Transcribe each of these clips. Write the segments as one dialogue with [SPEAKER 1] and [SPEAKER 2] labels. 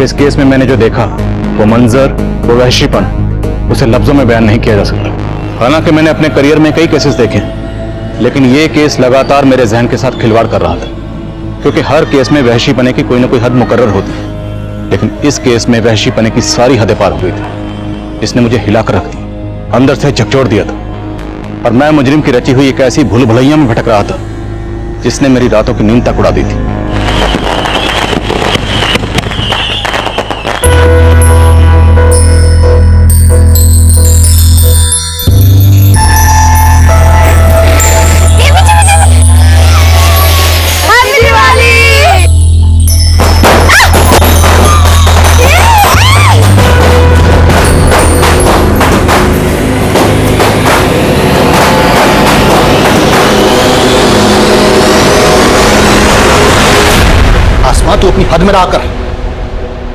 [SPEAKER 1] कि इस केस में मैंने जो देखा, वो मंजर, वो वहशीपन, उसे लफ्जों में बयान नहीं किया जा सकता। हालांकि मैंने अपने करियर में कई केसेस देखे, लेकिन ये केस लगातार मेरे जहन के साथ खिलवाड़ कर रहा था, क्योंकि हर केस में वहशीपने की कोई ना कोई हद मुकर्रर होती है, लेकिन इस केस में वहशीपने की सारी हदें पार हो गई थी। इसने मुझे हिलाकर रख दिया, अंदर से झकझोर दिया था, और मैं मुजरिम की रची हुई एक ऐसी भूल भुलैया में भटक रहा था जिसने मेरी रातों की नींद तक उड़ा दी थी।
[SPEAKER 2] तू अपनी हद में रहकर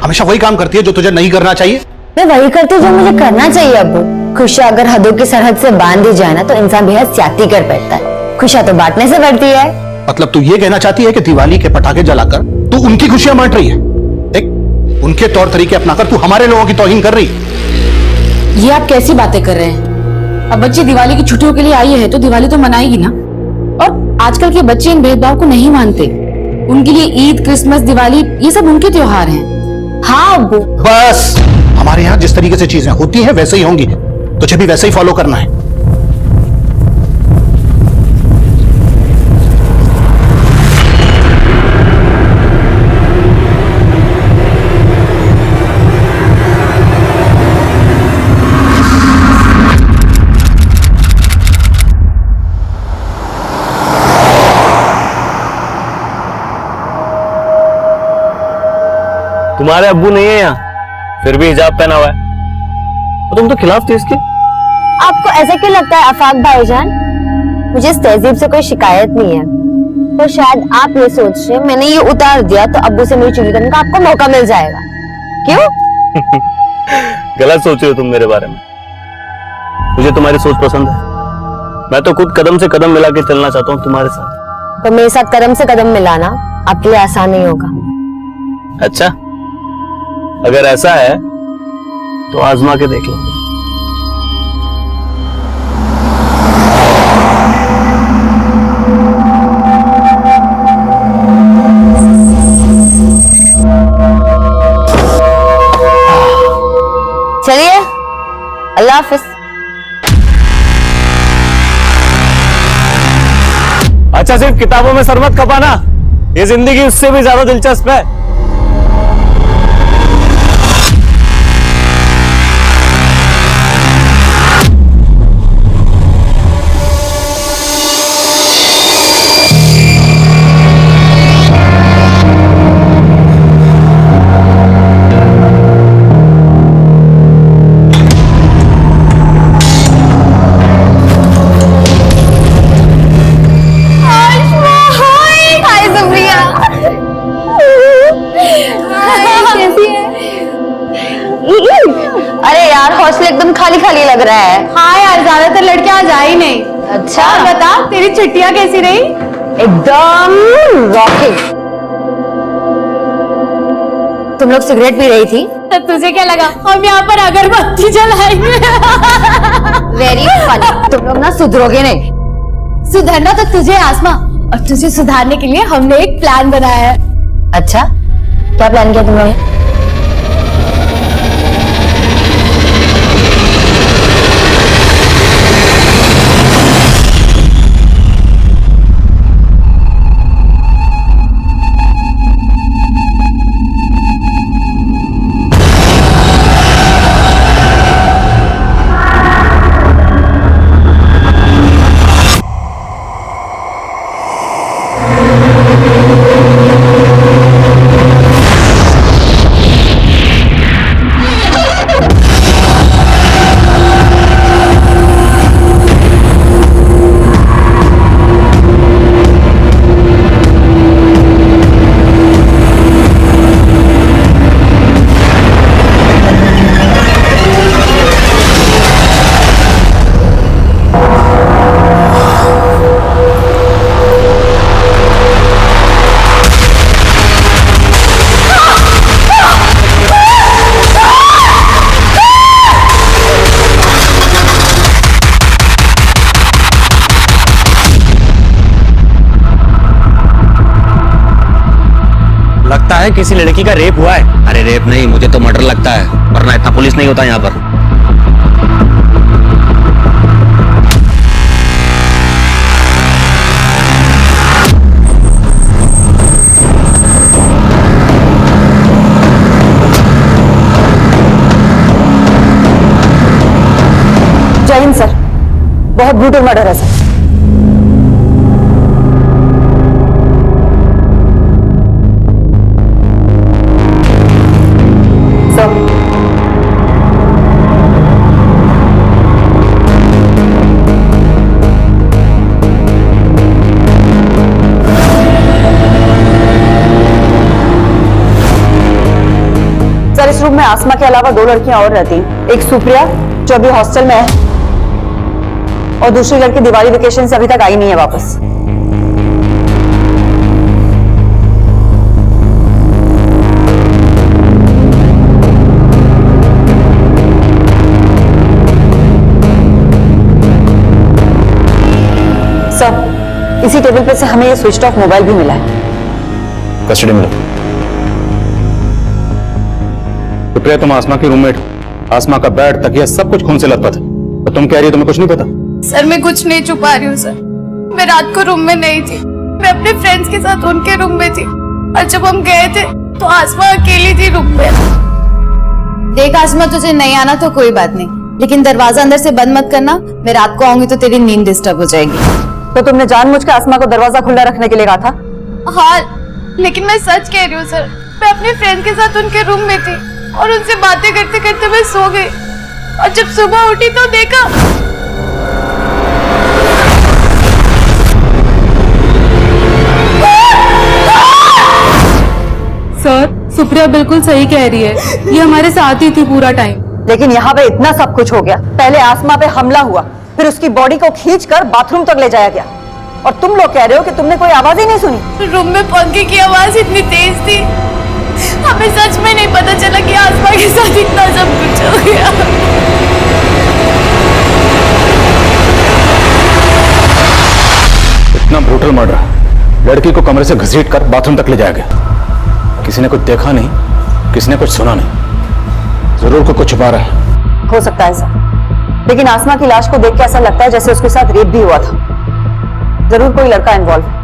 [SPEAKER 2] हमेशा वही काम करती है जो तुझे नहीं करना चाहिए।
[SPEAKER 3] मैं वही करती हूँ जो मुझे करना चाहिए अब्बू। खुशियाँ अगर हदों की सरहद से बांध दी जाए ना तो इंसान बेहद ज्यादती कर बैठता है। खुशियाँ तो बांटने से बढ़ती है।
[SPEAKER 2] मतलब तू ये कहना चाहती है कि दिवाली के पटाखे जलाकर तू उनकी खुशियां बांट रही है? देख, उनके तौर तरीके अपनाकर तू हमारे लोगों की तौहीन कर रही है।
[SPEAKER 4] ये आप कैसी बातें कर रहे हैं? अब बच्चे दिवाली की छुट्टियों के लिए आई है तो दिवाली तो मनाएगी ना। और आजकल के बच्चे इन भेदभाव को नहीं मानते। उनके लिए ईद, क्रिसमस, दिवाली ये सब उनके त्योहार हैं।
[SPEAKER 3] हाँ अब्बू,
[SPEAKER 2] बस हमारे यहाँ जिस तरीके से चीजें होती हैं वैसे ही होंगी, तुझे भी वैसे ही फॉलो करना है।
[SPEAKER 5] तुम्हारे अब्बू नहीं है यहाँ, फिर भी हिजाब पहना हुआ है, और तुम तो खिलाफ थी इसके।
[SPEAKER 3] आपको ऐसा क्यों लगता है आफाक भाईजान? मुझे इस तहजीब से कोई शिकायत नहीं है, तो शायद आप ये सोच रहे मैंने ये उतार दिया तो अब्बू से मेरी चुगली करने का आपको मौका मिल जाएगा। क्यों?
[SPEAKER 5] गलत सोच रहे हो तुम मेरे बारे में। मुझे तुम्हारी सोच पसंद है। मैं तो खुद कदम से कदम मिला के चलना चाहता हूँ तुम्हारे साथ।
[SPEAKER 3] तो मेरे साथ कदम से कदम मिलाना आपके लिए आसान नहीं होगा।
[SPEAKER 5] अच्छा, अगर ऐसा है तो आजमा के देख लो।
[SPEAKER 3] चलिए, अल्लाह हाफिज।
[SPEAKER 5] अच्छा, सिर्फ किताबों में सर मत खपाना, ये जिंदगी उससे भी ज्यादा दिलचस्प है।
[SPEAKER 3] अरे यार, हौसला एकदम खाली खाली लग रहा है।
[SPEAKER 4] हाँ यार, ज्यादातर लड़कियां आज आई नहीं।
[SPEAKER 3] अच्छा,
[SPEAKER 4] और बता, तेरी छुट्टियां कैसी रही?
[SPEAKER 3] एकदम रॉकिंग। तुम लोग सिगरेट पी रही थी
[SPEAKER 4] तो तुझे क्या लगा हम यहाँ पर अगरबत्ती जलाएंगे?
[SPEAKER 3] Very funny. तुम लोग ना सुधरोगे नहीं।
[SPEAKER 4] सुधरना तो तुझे आसमा, और तुझे सुधारने के लिए हमने एक प्लान बनाया है।
[SPEAKER 3] अच्छा, क्या प्लान किया तुम लोग?
[SPEAKER 6] लगता है किसी लड़की का रेप हुआ है।
[SPEAKER 7] अरे रेप नहीं, मुझे तो मर्डर लगता है, वरना इतना पुलिस नहीं होता यहाँ पर।
[SPEAKER 8] जय हिंद सर, बहुत ब्रूटल मर्डर है सर। सर इस रूम में आसमा के अलावा 2 लड़कियां और रहती हैं। एक सुप्रिया जो अभी हॉस्टल में है, और दूसरी लड़की दिवाली वेकेशन से अभी तक आई नहीं है वापस। सर इसी टेबल पे से हमें ये स्विच ऑफ मोबाइल भी मिला है।
[SPEAKER 1] कस्टडी में लो। सुप्रिया, तुम आसमा की रूममेट, आसमा का बेड, तकिया सब कुछ खून से लथपथ है, और तुम कह रही हो तुम्हें कुछ नहीं पता?
[SPEAKER 9] सर मैं कुछ नहीं छुपा रही हूँ सर। मैं रात को रूम में नहीं थी, मैं अपने फ्रेंड्स के साथ उनके रूम में थी, और जब हम गए थे तो आसमा अकेली थी रूम में।
[SPEAKER 4] देख आसमा, तुझे नहीं आना तो कोई बात नहीं, लेकिन दरवाजा अंदर से बंद मत करना। मैं रात को आऊंगी तो तेरी नींद डिस्टर्ब हो जाएगी।
[SPEAKER 8] तो तुमने जानबूझकर आसमा को दरवाजा खुला रखने के लिए कहा था?
[SPEAKER 9] हाँ, लेकिन मैं सच कह रही हूँ सर। मैं अपने फ्रेंड के साथ उनके रूम में थी और उनसे बातें करते करते मैं सो गई, और जब सुबह उठी तो देखा।
[SPEAKER 10] सर सुप्रिया बिल्कुल सही कह रही है, ये हमारे साथ ही थी पूरा टाइम।
[SPEAKER 8] लेकिन यहाँ पे इतना सब कुछ हो गया। पहले आसमा पे हमला हुआ, फिर उसकी बॉडी को खींचकर बाथरूम तक ले जाया गया, और तुम लोग कह रहे हो कि तुमने कोई आवाज ही नहीं सुनी।
[SPEAKER 9] रूम में पंखे की आवाज इतनी तेज थी, हमें सच में नहीं पता चला कि आसमा के साथ इतना सब कुछ हो गया।
[SPEAKER 1] इतना ब्रूटल मर्डर, लड़की को कमरे से घसीट कर बाथरूम तक ले जाया गया। किसी ने कुछ देखा नहीं, किसी ने कुछ सुना नहीं, जरूर कोई कुछ छुपा रहा है।
[SPEAKER 8] हो सकता है सर, लेकिन आसमा की लाश को देख के ऐसा लगता है जैसे उसके साथ रेप भी हुआ था। जरूर कोई लड़का इन्वॉल्व है।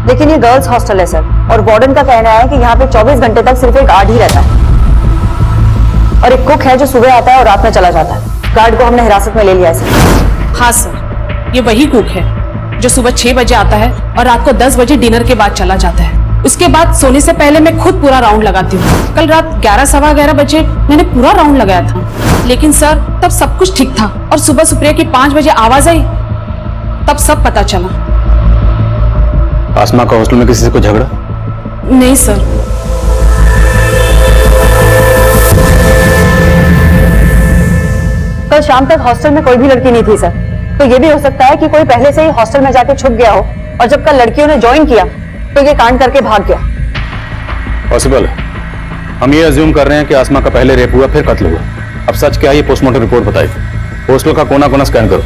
[SPEAKER 8] लेकिन ये गर्ल्स हॉस्टल है सर, और वार्डन का कहना है कि यहाँ पे 24 घंटे तक सिर्फ एक गार्ड ही रहता है, और एक कुक है जो सुबह आता है और रात में चला जाता है। गार्ड को हमने हिरासत में ले लिया है सर।
[SPEAKER 10] हाँ सर, ये वही कुक है जो सुबह 6 बजे आता है और रात को 10 बजे डिनर के बाद चला जाता है। उसके बाद सोने से पहले मैं खुद पूरा राउंड लगाती हूँ। कल रात 11 सवा 11 बजे मैंने पूरा राउंड लगाया था, लेकिन सर तब सब कुछ ठीक था, और सुबह सुप्रिया की 5 बजे आवाज आई, तब सब पता चला।
[SPEAKER 1] आसमा का हॉस्टल में किसी से कोई झगड़ा?
[SPEAKER 10] नहीं सर।
[SPEAKER 8] कल शाम तक हॉस्टल में कोई भी लड़की नहीं थी सर, तो ये भी हो सकता है कि कोई पहले से ही हॉस्टल में जाके छुप गया हो, और जब कल लड़कियों ने ज्वाइन किया तो ये कांड करके भाग गया।
[SPEAKER 1] पॉसिबल है। हम ये अज्यूम कर रहे हैं कि आसमा का पहले रेप हुआ फिर कत्ल हुआ। अब सच क्या है ये पोस्टमार्टम रिपोर्ट बताएगी। हॉस्टल का कोना कोना स्कैन करो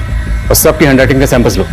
[SPEAKER 1] और सबकी हैंडराइटिंग के सैंपल्स लो।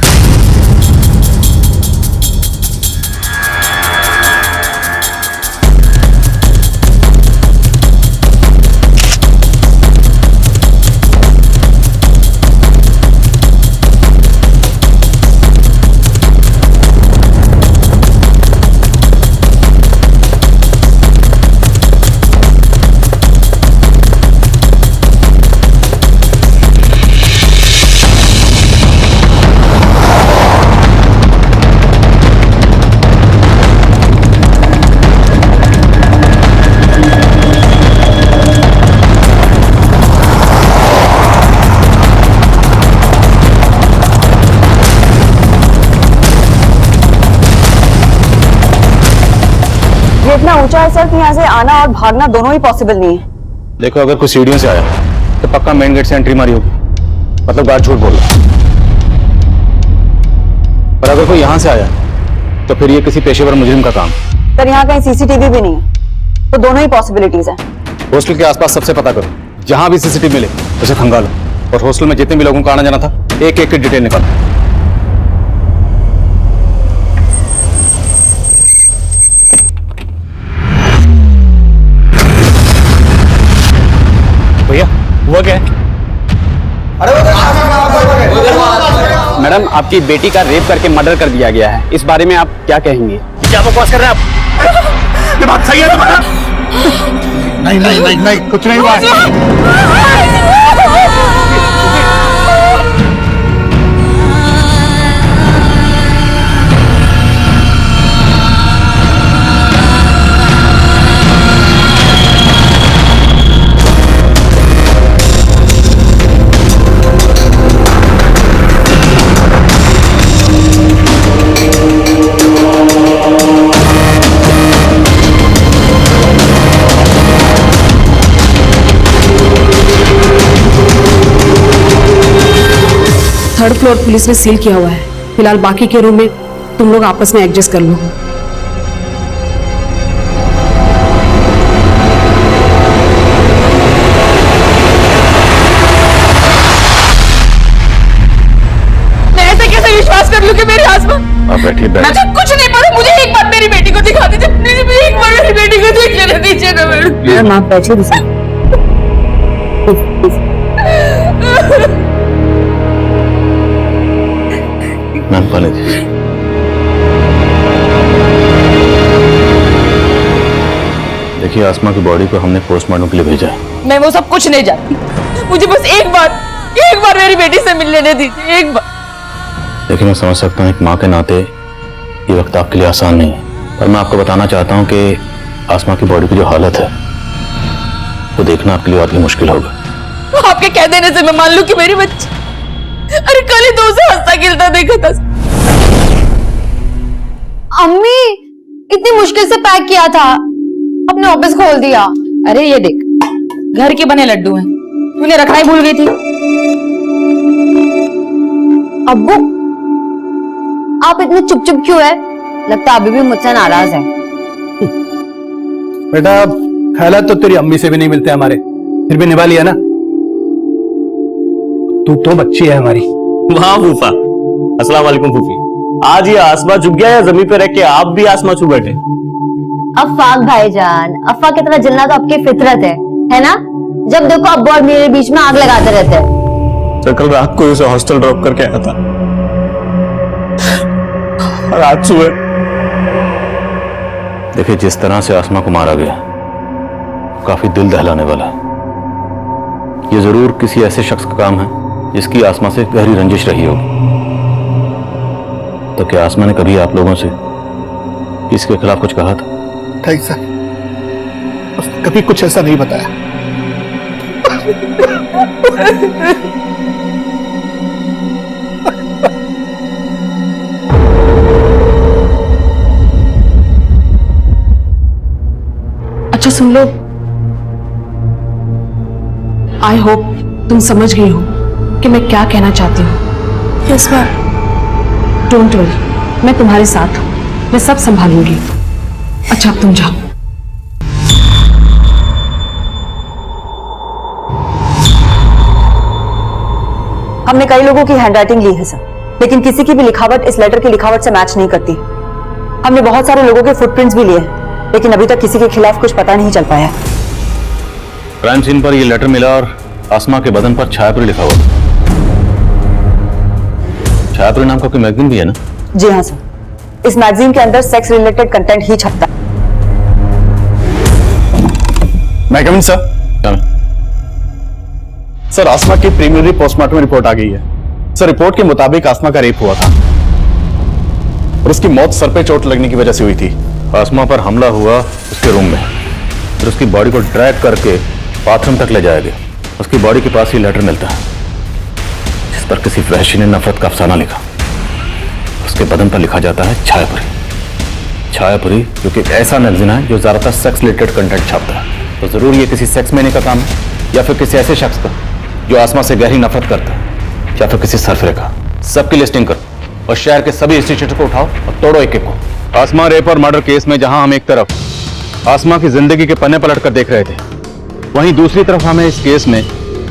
[SPEAKER 8] इतना ऊंचा है सर कि यहाँ से आना और भागना दोनों ही पॉसिबल नहीं है।
[SPEAKER 1] देखो, अगर कोई सीढ़ियों से आया तो पक्का मेन गेट से एंट्री मारी होगी, मतलब गार्ड झूठ बोल रहा है। पर अगर कोई यहां से आया तो फिर ये किसी पेशेवर मुजरिम का काम।
[SPEAKER 8] सर यहाँ कहीं सीसीटीवी भी नहीं है, तो दोनों ही पॉसिबिलिटीज हैं।
[SPEAKER 1] हॉस्टल के आसपास सबसे पता करो, जहां भी सीसीटीवी मिले उसे खंगालो, और हॉस्टल में जितने भी लोगों का आना जाना था एक एक की डिटेल निकालो।
[SPEAKER 6] आपकी बेटी का रेप करके मर्डर कर दिया गया है। इस बारे में आप क्या कहेंगे?
[SPEAKER 5] क्या बकवास कर रहे हैं आप?
[SPEAKER 2] ये बात सही है तुम्हारा? नहीं नहीं नहीं नहीं, कुछ नहीं हुआ है।
[SPEAKER 10] थर्ड फ्लोर पुलिस ने सील किया हुआ है। फिलहाल बाकी के रूम में तुम लोग आपस में एडजस्ट कर लो।
[SPEAKER 9] मैं ऐसे कैसे विश्वास कर लूं कि मेरी आसमा?
[SPEAKER 1] आप बैठिए, बैठिए।
[SPEAKER 9] मुझे कुछ नहीं पता। मुझे एक बार मेरी बेटी को दिखा दीजिए प्लीज। एक बार मेरी बेटी को देख लेने दीजिए ना मैडम।
[SPEAKER 8] मैम आप बैठिए।
[SPEAKER 1] मैम पाले दीजिए। देखिए, आसमा की बॉडी को हमने पोस्टमार्टम के लिए भेजा है।
[SPEAKER 9] मैं वो सब कुछ नहीं जानती। मुझे बस एक बार मेरी बेटी से मिल लेने दीजिए, एक बार।
[SPEAKER 1] देखिए, मैं समझ सकता हूँ एक माँ के नाते ये वक्त आपके लिए आसान नहीं है, पर मैं आपको बताना चाहता हूँ कि आसमा की बॉडी की जो हालत है वो देखना आपके लिए और भी मुश्किल होगा।
[SPEAKER 9] आपके कह देने से मैं मान लूं कि मेरी बच्ची, अरे कल ही 2 से हंसता खेलता देखा था।
[SPEAKER 3] अम्मी इतनी मुश्किल से पैक किया था, अपने ऑफिस खोल दिया।
[SPEAKER 4] अरे ये देख, घर के बने लड्डू हैं, तूने रखना ही भूल गई थी।
[SPEAKER 3] अब्बू आप इतने चुप चुप क्यों है? लगता अभी भी मुझसे नाराज है।
[SPEAKER 2] बेटा ख्यालात तो तेरी अम्मी से भी नहीं मिलते हमारे, फिर भी निभा लिया ना। तू तो बच्ची है हमारी।
[SPEAKER 5] वाह फूफा, अस्सलाम वालेकुम फूफी। आज ये आसमा चुप गया या जमीन पे रह के आप भी आसमा छू बैठे?
[SPEAKER 3] अफाक भाईजान, अफा की तरह जलना तो आपकी फितरत है ना? जब देखो अब्बू और मेरे बीच में आग लगाते रहते हैं।
[SPEAKER 5] तो कल रात को उसे हॉस्टल ड्रॉप करके आया था और आज सुबह।
[SPEAKER 1] देखिए, जिस तरह से आसमा को मारा गया काफी दिल दहलाने वाला है। ये जरूर किसी ऐसे शख्स का काम है जिसकी आसमा से गहरी रंजिश रही होगी। तो क्या आसमा ने कभी आप लोगों से इसके खिलाफ कुछ कहा था?
[SPEAKER 2] नहीं सर, उसने कभी कुछ ऐसा नहीं बताया।
[SPEAKER 10] अच्छा सुन लो, आई होप तुम समझ गई हो कि मैं क्या कहना चाहती हूँ। Yes ma'am. डोंट वरी, मैं तुम्हारे साथ हूँ, मैं सब संभालूंगी। अच्छा अब तुम जाओ।
[SPEAKER 8] हमने कई लोगों की हैंडराइटिंग ली है सर, लेकिन किसी की भी लिखावट इस लेटर की लिखावट से मैच नहीं करती। हमने बहुत सारे लोगों के फुटप्रिंट्स भी लिए हैं, लेकिन अभी तक किसी के खिलाफ कुछ पता नहीं चल पाया।
[SPEAKER 1] क्राइम सीन पर यह लेटर मिला और आसमा के बदन पर छायापुरी लिखा हुआ। छायापुरी नाम का कोई मैगजीन भी है ना?
[SPEAKER 8] जी हाँ सर, इस मैगजीन के अंदर सेक्स रिलेटेड कंटेंट ही छपता है।
[SPEAKER 6] मैं कमिंग सर। सर, आसमा की प्रीलिमिनरी पोस्टमार्टम रिपोर्ट आ गई है। सर, रिपोर्ट के मुताबिक आसमा का रेप हुआ था और उसकी मौत सर पे चोट लगने की वजह से हुई थी।
[SPEAKER 1] आसमा पर हमला हुआ उसके रूम में, फिर उसकी बॉडी को ड्रैग करके बाथरूम तक ले जाया गया। उसकी बॉडी के पास ही लेटर मिलता है जिस पर किसी वहशी ने नफरत का अफसाना लिखा। उसके बदन पर लिखा जाता है छायापुरी। छायापुरी क्योंकि एक ऐसा मैगजीन है जो ज्यादातर सेक्स रिलेटेड कंटेंट छापता है, तो जरूर ये किसी सेक्स मैने का काम है या फिर किसी ऐसे शख्स का जो आसमा से गहरी नफरत करता है, या फिर किसी सरफरे का। सबकी लिस्टिंग करो और शहर के सभी इंस्टीट्यूट को उठाओ और तोड़ो एक एक को। आसमा रेप और मर्डर केस में जहां हम एक तरफ आसमा की जिंदगी के पन्ने पलट कर देख रहे थे, वहीं दूसरी तरफ हमें इस केस में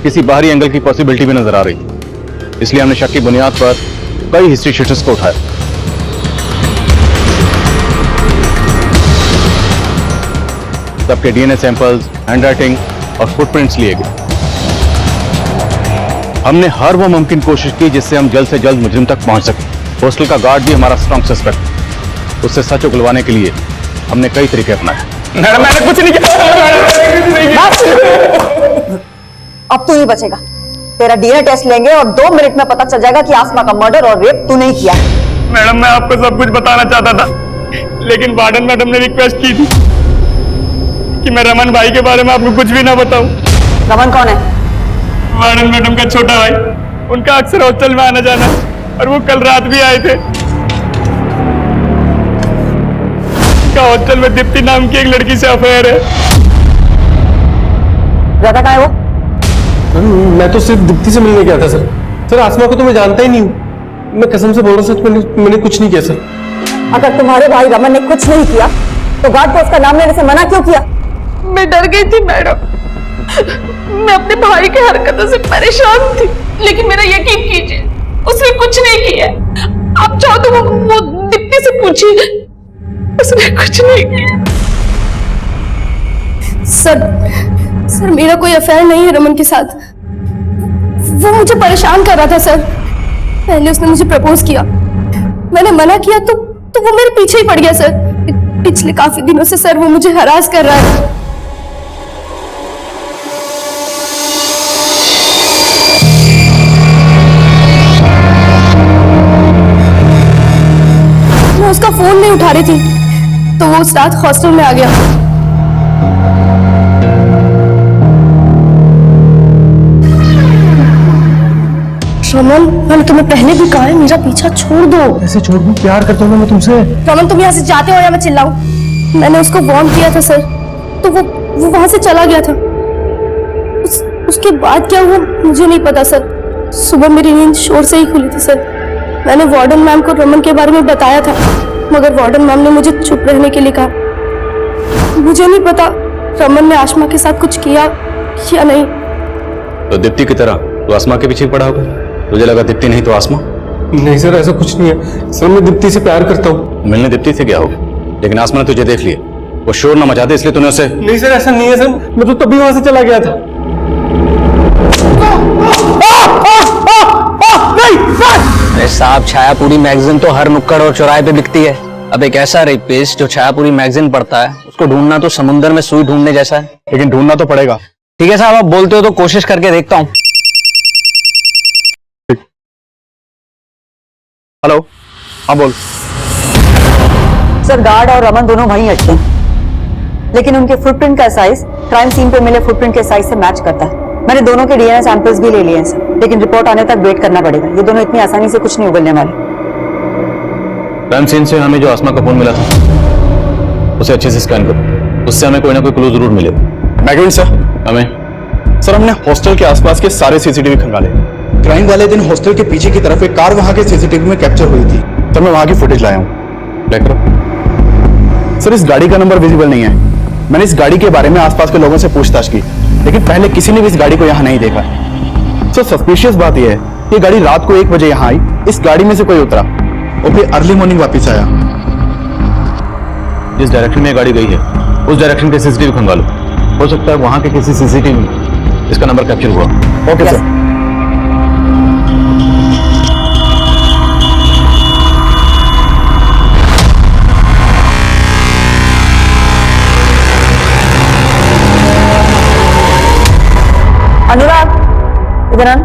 [SPEAKER 1] किसी बाहरी एंगल की पॉसिबिलिटी भी नजर आ रही थी। इसलिए हमने शक की बुनियाद पर कई हिस्ट्री शीटर्स को उठाया। सबके डीएनए सैंपल्स, हैंडराइटिंग और फुटप्रिंट्स लिए गए। हमने हर वो मुमकिन कोशिश की जिससे हम जल्द से जल्द मुजरिम तक पहुंच सके। हॉस्टल का गार्ड भी हमारा स्ट्रॉन्ग सस्पेक्ट। उससे सच उगलवाने के लिए हमने कई तरीके अपनाए।
[SPEAKER 5] मैडम मैंने कुछ नहीं किया।
[SPEAKER 8] अब तू नहीं बचेगा। तेरा डीएनए टेस्ट लेंगे और 2 मिनट में पता चल जाएगा कि आसमा का मर्डर और रेप तू नहीं किया।
[SPEAKER 5] मैडम मैं आपको सब कुछ बताना चाहता था, लेकिन वार्डन मैडम ने रिक्वेस्ट की थी कि मैं रमन भाई के बारे में आपको कुछ भी ना बताऊं।
[SPEAKER 8] रमन कौन है?
[SPEAKER 5] वार्डन मैडम का छोटा भाई। उनका अक्सर हॉस्टल में आना जाना, और वो कल रात भी आए थे। उनका हॉस्टल में दीप्ति नाम की एक लड़की से अफेयर है।
[SPEAKER 8] ज्यादा कहाँ है वो?
[SPEAKER 11] मैं तो सिर्फ दीप्ति से मिलने गया था सर। सर आसमा को तो मैं जानता ही नहीं हूँ। मैं कसम से बोल रहा हूँ सच, मैंने कुछ नहीं किया सर।
[SPEAKER 8] अगर तुम्हारे भाई रमन ने कुछ नहीं किया तो गार्ड को उसका नाम लेने से मना क्यों किया?
[SPEAKER 10] मैं डर गई थी मैडम। मैं अपने भाई के हरकतों से परेशान थी, लेकिन मेरा यकीन कीजिए उसने कुछ नहीं किया। आप चाहो तो वो दीप्ति से पूछिए, उसने कुछ नहीं किया। सर मेरा कोई अफेयर नहीं है रमन के साथ। वो मुझे परेशान कर रहा था सर। पहले उसने मुझे प्रपोज किया, मैंने मना किया तो वो मेरे पीछे ही पड़ गया सर। पिछले काफी दिनों से सर वो मुझे हरास कर रहा है। मैं उसका फोन नहीं उठा रही थी तो वो उस रात हॉस्टल में आ गया। रमन मैंने तुम्हें पहले भी कहा है मेरा पीछा छोड़ दो।
[SPEAKER 11] ऐसे छोड़ दूं? प्यार करता हूँ ना मैं तुमसे।
[SPEAKER 10] रमन तुम यहाँ से जाते हो या मैं चिल्लाऊं? मैंने उसको वार्न किया था सर, तो वो वहां से चला गया था। उसके बाद क्या हुआ मुझे नहीं पता सर। सुबह मेरी नींद शोर से ही खुली थी सर। मैंने वार्डन मैम को रमन के बारे में बताया था, मगर वार्डन मैम ने मुझे चुप रहने के लिए कहा। मुझे नहीं पता रमन ने आसमा के साथ कुछ किया या नहीं।
[SPEAKER 1] तो दीप्ति की तरह तो आसमा के पीछे पड़ा होगा। तुझे लगा दीप्ति नहीं तो आसमा?
[SPEAKER 11] नहीं सर ऐसा कुछ नहीं है सर, मैं दीप्ति से प्यार करता हूँ।
[SPEAKER 1] मिलने दीप्ति से गया होगा, लेकिन आसमा ने तुझे देख लिया। वो शोर न मचा दे इसलिए तूने उसे।
[SPEAKER 11] नहीं सर ऐसा नहीं है सर, मैं तो तभी वहां से चला गया था।
[SPEAKER 7] अरे साहब छायापुरी मैगजीन तो हर नुक्कड़ और चौराहे पे बिकती है। अब एक ऐसा रेपिस्ट जो छायापुरी मैगजीन पढ़ता है उसको ढूंढना तो समुद्र में सुई ढूंढने जैसा है।
[SPEAKER 6] लेकिन ढूंढना तो पड़ेगा।
[SPEAKER 7] ठीक है साहब, आप बोलते हो तो कोशिश करके देखता हूँ।
[SPEAKER 6] हेलो, हाँ बोल।
[SPEAKER 8] सर गार्ड और रमन दोनों वहीं अटके हैं, लेकिन उनके फुटप्रिंट का साइज क्राइम सीन पे मिले फुटप्रिंट के साइज से मैच करता है। मैंने दोनों के डीएनए सैंपल्स भी ले लिए हैं सर, लेकिन रिपोर्ट आने तक वेट करना पड़ेगा। ये दोनों इतनी आसानी से कुछ नहीं उगलने वाले।
[SPEAKER 1] क्राइम सीन से हमें जो आसमा का फोन मिला था उसे अच्छे से स्कैन करो, उससे हमें कोई ना कोई क्लू जरूर मिलेगा।
[SPEAKER 6] मैगविन सर,
[SPEAKER 1] हमें
[SPEAKER 6] सर हमने हॉस्टल के आसपास के सारे सीसीटीवी खंगाले।
[SPEAKER 2] क्राइम वाले दिन हॉस्टल के पीछे की तरफ एक कार वहां के सीसीटीवी में कैप्चर हुई थी।
[SPEAKER 6] सर मैं वहां की फुटेज लाया हूँ, चेक करो। सर इस गाड़ी का नंबर विजिबल नहीं है। मैंने इस गाड़ी के बारे में आसपास के लोगों से पूछताछ की, लेकिन पहले किसी ने भी इस गाड़ी को यहाँ नहीं देखा। सर सस्पिशियस बात यह है कि गाड़ी रात को 1 बजे यहाँ आई, इस गाड़ी में से कोई उतरा और फिर अर्ली मॉर्निंग वापस आया।
[SPEAKER 1] जिस डायरेक्शन में गाड़ी गई है उस डायरेक्शन के सीसीटीवी खंगालो। हो सकता है वहां के किसी सीसीटीवी में इसका नंबर कैप्चर हुआ।
[SPEAKER 6] Okay sir.
[SPEAKER 8] अनुराग इधर आना।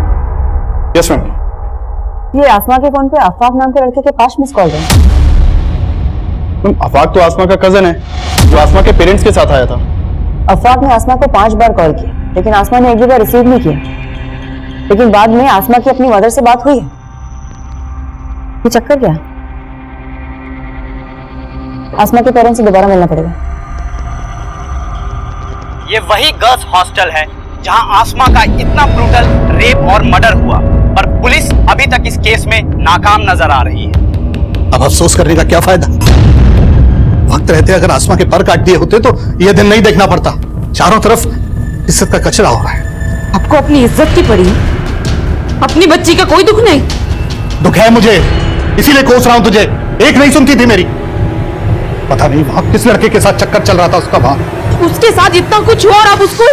[SPEAKER 6] Yes ma'am.
[SPEAKER 8] ये आसमा के फोन पे आफाक नाम के लड़के के 5 मिस कॉल है।
[SPEAKER 6] मैम आफाक तो आसमा का कजन है जो आसमा के पेरेंट्स के साथ आया था।
[SPEAKER 8] आफाक ने आसमा को 5 बार कॉल किया, लेकिन आसमा ने एक भी बार रिसीव नहीं किया। लेकिन बाद में आसमा की अपनी मदर से बात हुई है। ये चक्कर क्या? आसमा के पेरेंट्स से दोबारा मिलना पड़ेगा।
[SPEAKER 12] ये वही गर्ल्स हॉस्टल है जहां आसमा का इतना ब्रूटल रेप और मर्डर हुआ, पर पुलिस अभी तक इस केस में नाकाम नजर आ रही है।
[SPEAKER 2] अब अफसोस करने का क्या फायदा? वक्त रहते अगर आसमा के पर काट दिए होते तो यह दिन नहीं देखना पड़ता। चारों तरफ इज्जत का कचरा हो रहा है।
[SPEAKER 10] आपको अपनी इज्जत की पड़ी, अपनी बच्ची का कोई दुख नहीं।
[SPEAKER 2] दुख है मुझे, इसीलिए कोस रहा हूं तुझे। एक नहीं सुनती थी मेरी। पता नहीं वहां किस लड़के के साथ चक्कर चल रहा था उसका। वहां
[SPEAKER 10] उसके साथ इतना कुछ हुआ और आप उसको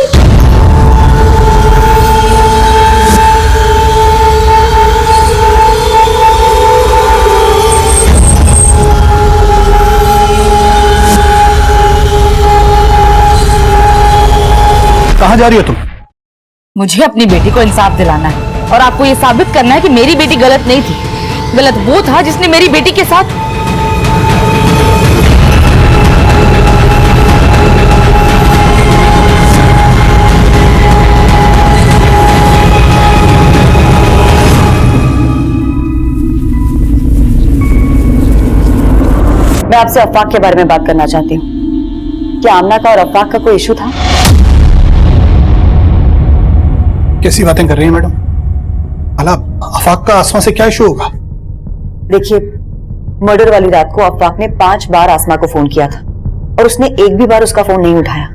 [SPEAKER 2] कहाँ जा रही हो तुम?
[SPEAKER 4] मुझे अपनी बेटी को इंसाफ दिलाना है और आपको ये साबित करना है कि मेरी बेटी गलत नहीं थी। गलत वो था जिसने मेरी बेटी के साथ
[SPEAKER 8] मैं आपसे अफाक के बारे में बात करना चाहती हूँ। क्या आमना का और अफाक का कोई इशू था?
[SPEAKER 2] कैसी बातें कर रही हैं मैडम? भला अफाक का आसमा से क्या इशू होगा?
[SPEAKER 8] देखिए, मर्डर वाली रात को अफाक ने 5 बार आसमा को फोन किया था और उसने एक भी बार उसका फोन नहीं उठाया।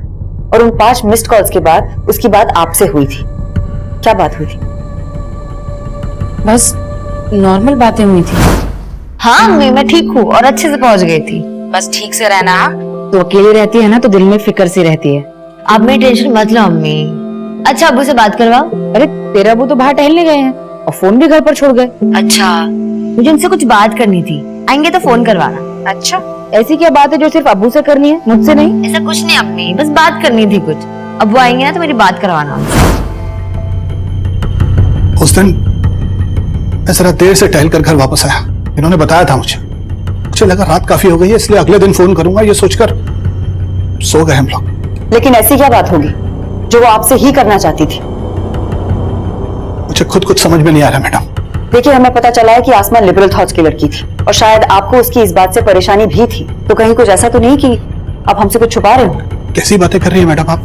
[SPEAKER 8] और उन 5 मिस्ड कॉल्स के बाद उसकी बात आपसे हुई थी। क्या बात हुई थी?
[SPEAKER 4] बस नॉर्मल बातें हुई थी।
[SPEAKER 3] हाँ अम्मी, मैं ठीक हूँ और अच्छे से पहुंच गई थी।
[SPEAKER 4] बस ठीक से रहना। तो अकेले रहती है ना तो दिल में फिक्र सी रहती है।
[SPEAKER 3] आप मेरी टेंशन मत लो अम्मी। अच्छा अब्बू से बात करवाओ।
[SPEAKER 4] अरे तेरा अबू तो बाहर टहलने गए हैं और फोन भी घर पर छोड़ गए।
[SPEAKER 3] अच्छा, मुझे उनसे कुछ बात करनी थी, आएंगे तो फोन करवाना।
[SPEAKER 4] अच्छा, ऐसी क्या बात है जो सिर्फ अबू से करनी है, मुझसे नहीं?
[SPEAKER 3] ऐसा कुछ नहीं अम्मी, बस बात करनी थी कुछ। अब्बू आएंगे ना तो मेरी बात करवाना उनसे।
[SPEAKER 2] उस दिन मैं जरा देर से टहल कर घर वापस आया। इन्होंने बताया था मुझे लगा रात काफी हो गई है, इसलिए अगले दिन फोन करूंगा ये सोचकर सो गए हम लोग।
[SPEAKER 8] लेकिन ऐसी क्या बात होगी जो वो आपसे ही करना चाहती थी?
[SPEAKER 2] मुझे खुद कुछ समझ में नहीं आ रहा मैडम।
[SPEAKER 8] देखिए, हमें पता चला है कि आसमा लिबरल थॉट्स की लड़की थी और शायद आपको उसकी इस बात से परेशानी भी थी। तो कहीं कुछ ऐसा तो नहीं कि आप हमसे कुछ छुपा रहे हो?
[SPEAKER 2] कैसी बातें कर रही है मैडम आप?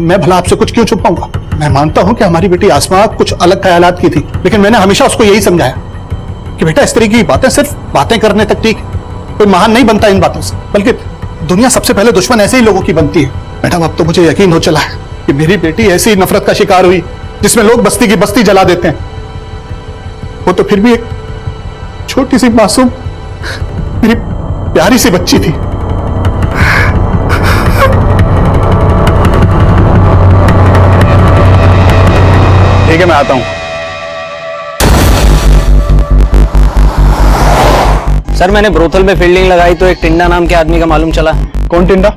[SPEAKER 2] मैं भला आपसे कुछ क्यों छुपाऊंगा? मैं मानता हूं कि हमारी बेटी आसमा कुछ अलग ख्यालात की थी, लेकिन मैंने हमेशा उसको यही समझाया कि बेटा इस तरह की बातें सिर्फ बातें करने तक ठीक, कोई महान नहीं बनता इन बातों से, बल्कि दुनिया सबसे पहले दुश्मन ऐसे ही लोगों की बनती है। मैडम अब तो मुझे यकीन हो चला है कि मेरी बेटी ऐसी नफरत का शिकार हुई जिसमें लोग बस्ती की बस्ती जला देते हैं। वो तो फिर भी एक छोटी सी मासूम मेरी प्यारी सी बच्ची थी।
[SPEAKER 6] ठीक है, मैं आता हूं।
[SPEAKER 7] सर मैंने ब्रोथल में फील्डिंग लगाई तो एक टिंडा नाम के आदमी का मालूम चला।
[SPEAKER 6] कौन टिंडा?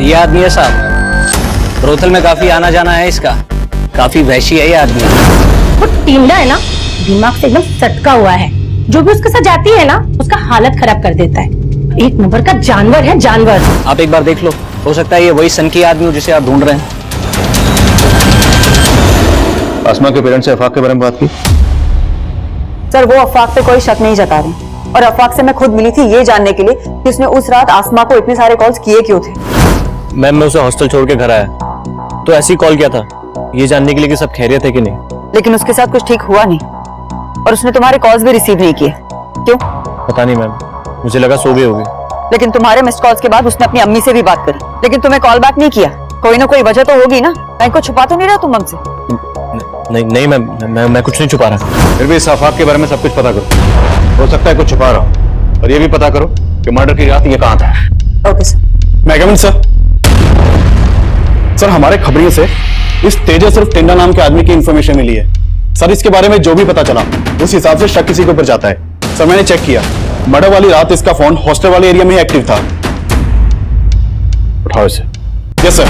[SPEAKER 7] ये आदमी है साहब। ब्रोथल में काफी आना जाना है इसका। काफी वहशी है ये आदमी।
[SPEAKER 13] वो टिंडा है ना, दिमाग से एकदम सटका हुआ है। जो भी उसके साथ जाती है ना, उसका हालत खराब कर देता है। एक नंबर का जानवर है, जानवर।
[SPEAKER 7] आप एक बार देख लो, हो सकता है ये वही सनकी आदमी हो जिसे आप ढूंढ रहे हैं।
[SPEAKER 1] आसमा के पेरेंट्स से अफाक के बारे में बात की?
[SPEAKER 8] सर, वो अफाक पे कोई शक नहीं जता रहे और अफाक से मैं खुद मिली थी ये जानने के लिए कि उसने उस रात आसमा को इतने सारे कॉल्स किए क्यों थे।
[SPEAKER 5] मैम मैं उसे हॉस्टल छोड़ के घर आया तो ऐसे ही कॉल किया था, ये जानने के लिए कि सब खैरियत है कि नहीं।
[SPEAKER 8] लेकिन उसके साथ कुछ ठीक हुआ नहीं और उसने तुम्हारे कॉल्स भी रिसीव नहीं किए। क्यों?
[SPEAKER 5] पता नहीं मैम, मुझे लगा सो गई होगी।
[SPEAKER 8] लेकिन तुम्हारे मिस्ड कॉल्स के बाद उसने अपनी अम्मी से भी बात करी, लेकिन तुम्हें कॉल बैक नहीं किया। कोई ना कोई वजह तो होगी ना, कहीं को छुपा तो नहीं रहा तुम हमसे?
[SPEAKER 5] नहीं मैम, मैं कुछ नहीं छुपा रहा।
[SPEAKER 1] फिर भी इस अफाक के बारे में सब कुछ पता करो। हो सकता है कुछ छुपा रहा हो, और ये भी पता करो कि मर्डर की रात ये कहां था।
[SPEAKER 8] Okay sir.
[SPEAKER 6] मैं कमिन सर। सर हमारे खबरियों से इस तेजस सिर्फ टिंडा नाम के आदमी की इंफॉर्मेशन मिली है। सर इसके बारे में जो भी पता चला उस हिसाब से शक किसी के ऊपर जाता है। सर मैंने चेक किया, मर्डर वाली रात इसका फोन हॉस्टल वाले एरिया में ही एक्टिव था।
[SPEAKER 1] उठाओ इसे।
[SPEAKER 6] Yes sir.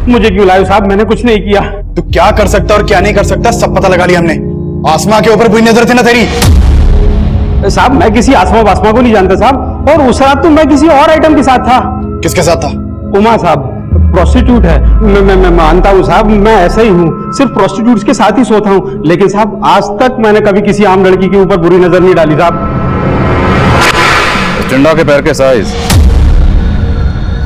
[SPEAKER 11] मुझे क्यों लाए साहब? मैंने कुछ नहीं किया।
[SPEAKER 6] तू क्या कर सकता और क्या नहीं कर सकता सब पता लगा लिया हमने। आसमा के ऊपर बुरी नजर थी ना तेरी?
[SPEAKER 11] साहब मैं किसी आसमा वासमा को नहीं जानता साहब, और उस रात तो मैं किसी और आइटम के साथ था।
[SPEAKER 6] किसके साथ था?
[SPEAKER 11] उमा साहब, प्रोस्टिट्यूट है। मैं मानता हूँ साहब, मैं ऐसा ही हूँ, सिर्फ प्रोस्टिट्यूट्स के साथ ही सोता हूँ। लेकिन साहब आज तक मैंने कभी किसी आम लड़की के ऊपर बुरी नजर नहीं डाली साहब।
[SPEAKER 1] टिंडा के पैर के साइज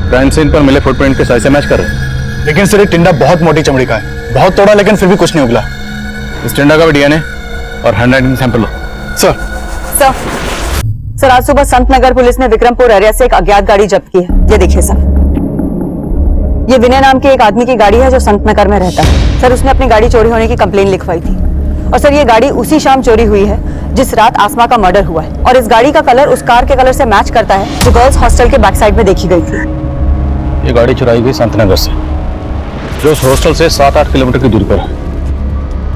[SPEAKER 1] क्राइम सीन पर मिले फुटप्रिंट के साइज से मैच कर रहे हैं।
[SPEAKER 6] लेकिन सर ये टिंडा बहुत मोटी चमड़ी का है, बहुत तोड़ा लेकिन फिर भी कुछ नहीं उगला।
[SPEAKER 1] इस टिंडा का भी डीएनए और हैंडराइटिंग सैंपल लो।
[SPEAKER 6] सर
[SPEAKER 8] सर आज सुबह संत नगर पुलिस ने विक्रमपुर एरिया से एक अज्ञात गाड़ी जब्त की है। ये देखिए सर, ये विनय नाम के एक आदमी की गाड़ी है जो संत नगर में रहता है। सर उसने अपनी गाड़ी चोरी होने की कंप्लेन लिखवाई थी और सर ये गाड़ी उसी शाम चोरी हुई है जिस रात आसमा का मर्डर हुआ है। और इस गाड़ी का कलर उस कार के कलर से मैच करता है जो गर्ल्स हॉस्टल के बैक साइड में देखी गई थी।
[SPEAKER 1] ये गाड़ी चुराई गई संतनगर से, जो उस हॉस्टल से 7-8 किलोमीटर की दूरी पर है।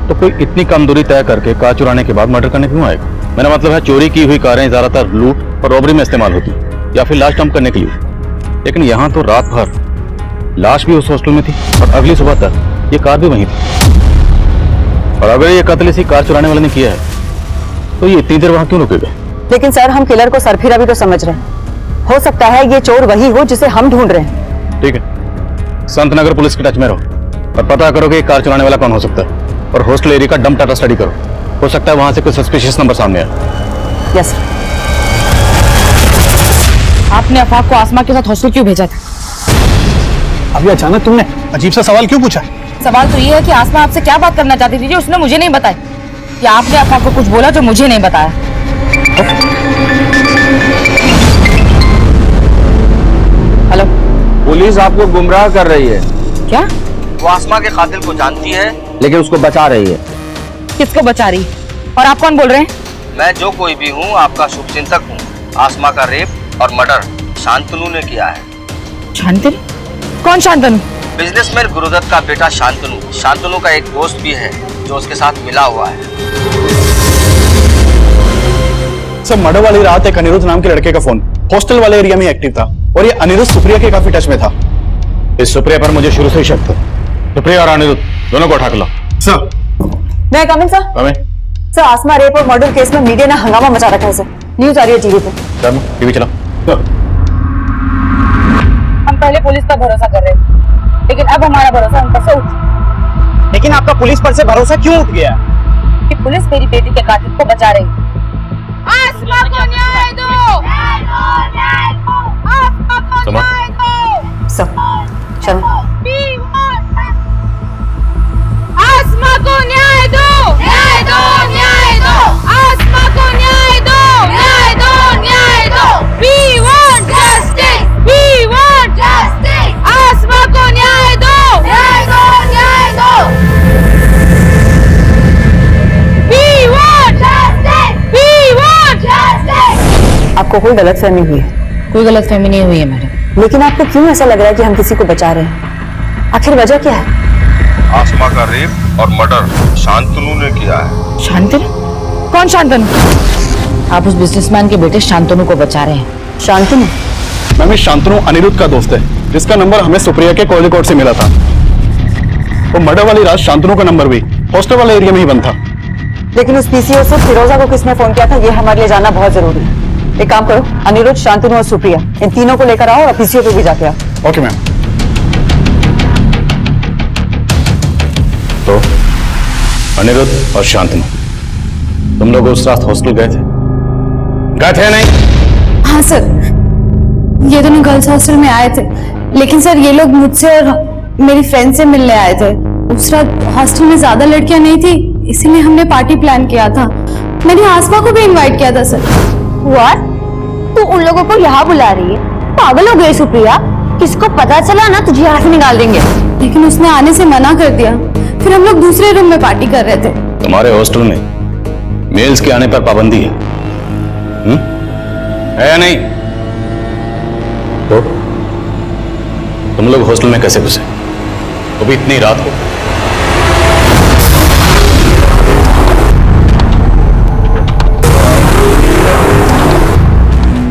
[SPEAKER 1] तो कोई इतनी कम दूरी तय करके कार चुराने के बाद मर्डर करने क्यों आएगा? मेरा मतलब है चोरी की हुई कारें ज्यादातर लूट और रॉबरी में इस्तेमाल होती, या फिर लाश डंप करने के लिए। लेकिन यहाँ तो रात भर लाश भी उस हॉस्टल में थी और अगली सुबह तक ये कार भी वहीं थी। और अगर ये कत्ल इसी कार चुराने वाले ने किया है तो ये इतनी देर वहां क्यों रुके गए?
[SPEAKER 8] लेकिन सर हम किलर को सरफिरा भी तो समझ रहे हैं। हो सकता है ये चोर वही हो जिसे हम ढूंढ रहे हैं।
[SPEAKER 1] ठीक है, संतनगर पुलिस के टच में रहो और पता करो कि कार चुराने वाला कौन हो सकता है। और हॉस्टल एरिया का डंप डाटा स्टडी करो, हो सकता है वहां से कोई सस्पिशियस नंबर सामने आए।
[SPEAKER 8] Yes sir.
[SPEAKER 4] आपने अफाक को आसमा के साथ हॉस्टल क्यों भेजा था?
[SPEAKER 2] अभी अचानक तुमने अजीब सा सवाल क्यों पूछा?
[SPEAKER 4] सवाल तो ये है कि आसमा आपसे क्या बात करना चाहती थी जो उसने मुझे नहीं बताई, या आपने अफाक को कुछ बोला जो मुझे नहीं बताया? हेलो,
[SPEAKER 11] पुलिस आपको गुमराह कर रही है।
[SPEAKER 4] क्या?
[SPEAKER 12] वो आसमा के कातिल को जानती है,
[SPEAKER 11] लेकिन उसको बचा रही है।
[SPEAKER 4] किसको बचा रही? और आप कौन बोल रहे हैं?
[SPEAKER 12] मैं जो कोई भी हूँ आपका शुभचिंतक हूँ। आसमा का रेप और मर्डर शांतनु ने किया है।
[SPEAKER 4] शांतनु? कौन शांतनु?
[SPEAKER 12] बिजनेसमैन गुरुदत्त का बेटा शांतनु। शांतनु का एक दोस्त भी है जो उसके साथ मिला हुआ है।
[SPEAKER 6] सर मर्डर वाली रात एक अनिरुद्ध नाम के लड़के का फोन हॉस्टल वाले एरिया में एक्टिव था और ये अनिरुद्ध सुप्रिया के काफी टच में था।
[SPEAKER 1] इस सुप्रिया पर मुझे शुरू से ही शक था। सुप्रिया और अनिरुद्ध दोनों को उठा के लो।
[SPEAKER 6] सर
[SPEAKER 8] मैं कमिंग सर। सर आसमा रेप और मर्डर केस में मीडिया ने हंगामा मचा रखा है सर। न्यूज आ रही है टीवी पे।
[SPEAKER 1] टीवी चला।
[SPEAKER 4] हम पहले पुलिस पर भरोसा कर रहे थे, लेकिन अब हमारा भरोसा उन पर से उठ।
[SPEAKER 11] लेकिन आपका पुलिस पर से भरोसा क्यों उठ गया?
[SPEAKER 4] कि पुलिस मेरी बेटी के कातिल को बचा रही।
[SPEAKER 9] आसमा को न्याय दो! आसमा को न्याय दो!
[SPEAKER 8] सर चलो।
[SPEAKER 9] आसमा को न्याय दो! न्याय दो! न्याय दो! आसमा को न्याय दो! न्याय दो! न्याय दो! We want justice! We want justice! आसमा को न्याय दो! न्याय दो! न्याय दो! We want justice! We want justice!
[SPEAKER 8] आपको कोई गलतफहमी हुई है?
[SPEAKER 4] कोई गलतफहमी नहीं हुई है मैडम।
[SPEAKER 8] लेकिन आपको क्यों ऐसा लग रहा है कि हम किसी को बचा रहे हैं? आखिर वजह क्या है?
[SPEAKER 14] आसमा का रेप और मर्डर शांतनु ने किया है।
[SPEAKER 4] शांतनु? कौन शांतनु? आप उस बिजनेसमैन के बेटे शांतनु को बचा रहे हैं।
[SPEAKER 8] शांतनु?
[SPEAKER 6] मैम शांतनु अनिरुद्ध का दोस्त है जिसका नंबर हमें सुप्रिया के कोलिकोट से मिला था। वो मर्डर वाली रात शांतनु का नंबर भी हॉस्टल वाले एरिया में ही बंद था।
[SPEAKER 8] लेकिन उस पीसीओ से फिरोजा को किसने फोन किया था ये हमारे लिए जानना बहुत जरूरी है। एक काम करो, अनिरुद्ध, शांतनु और सुप्रिया इन तीनों को लेकर आओ और पीसीओ पे भी जाके आओ।
[SPEAKER 6] Okay ma'am.
[SPEAKER 1] तो अनिरुद्ध और शांतनु तुम लोग उस रात हॉस्टल गए थे? गए थे नहीं?
[SPEAKER 9] हाँ सर, ये दोनों गर्ल्स हॉस्टल में आए थे, लेकिन सर ये लोग मुझसे और मेरी फ्रेंड से मिलने आए थे। उस रात हॉस्टल में ज्यादा लड़कियां नहीं थी, इसीलिए हमने पार्टी प्लान किया था। मैंने आसमा को भी इनवाइट किया था सर।
[SPEAKER 3] व्हाट? तू उन लोगों को यहाँ बुला रही है? पागल हो गई सुप्रिया? किसको पता चला ना तुझे यहाँ से निकाल देंगे।
[SPEAKER 9] लेकिन उसने आने से मना कर दिया, फिर हम लोग दूसरे रूम में पार्टी कर रहे थे।
[SPEAKER 1] तुम्हारे हॉस्टल में मेल्स के आने पर पाबंदी है, है या नहीं? तो तुम लोग हॉस्टल में कैसे घुसे, वो भी इतनी रात को?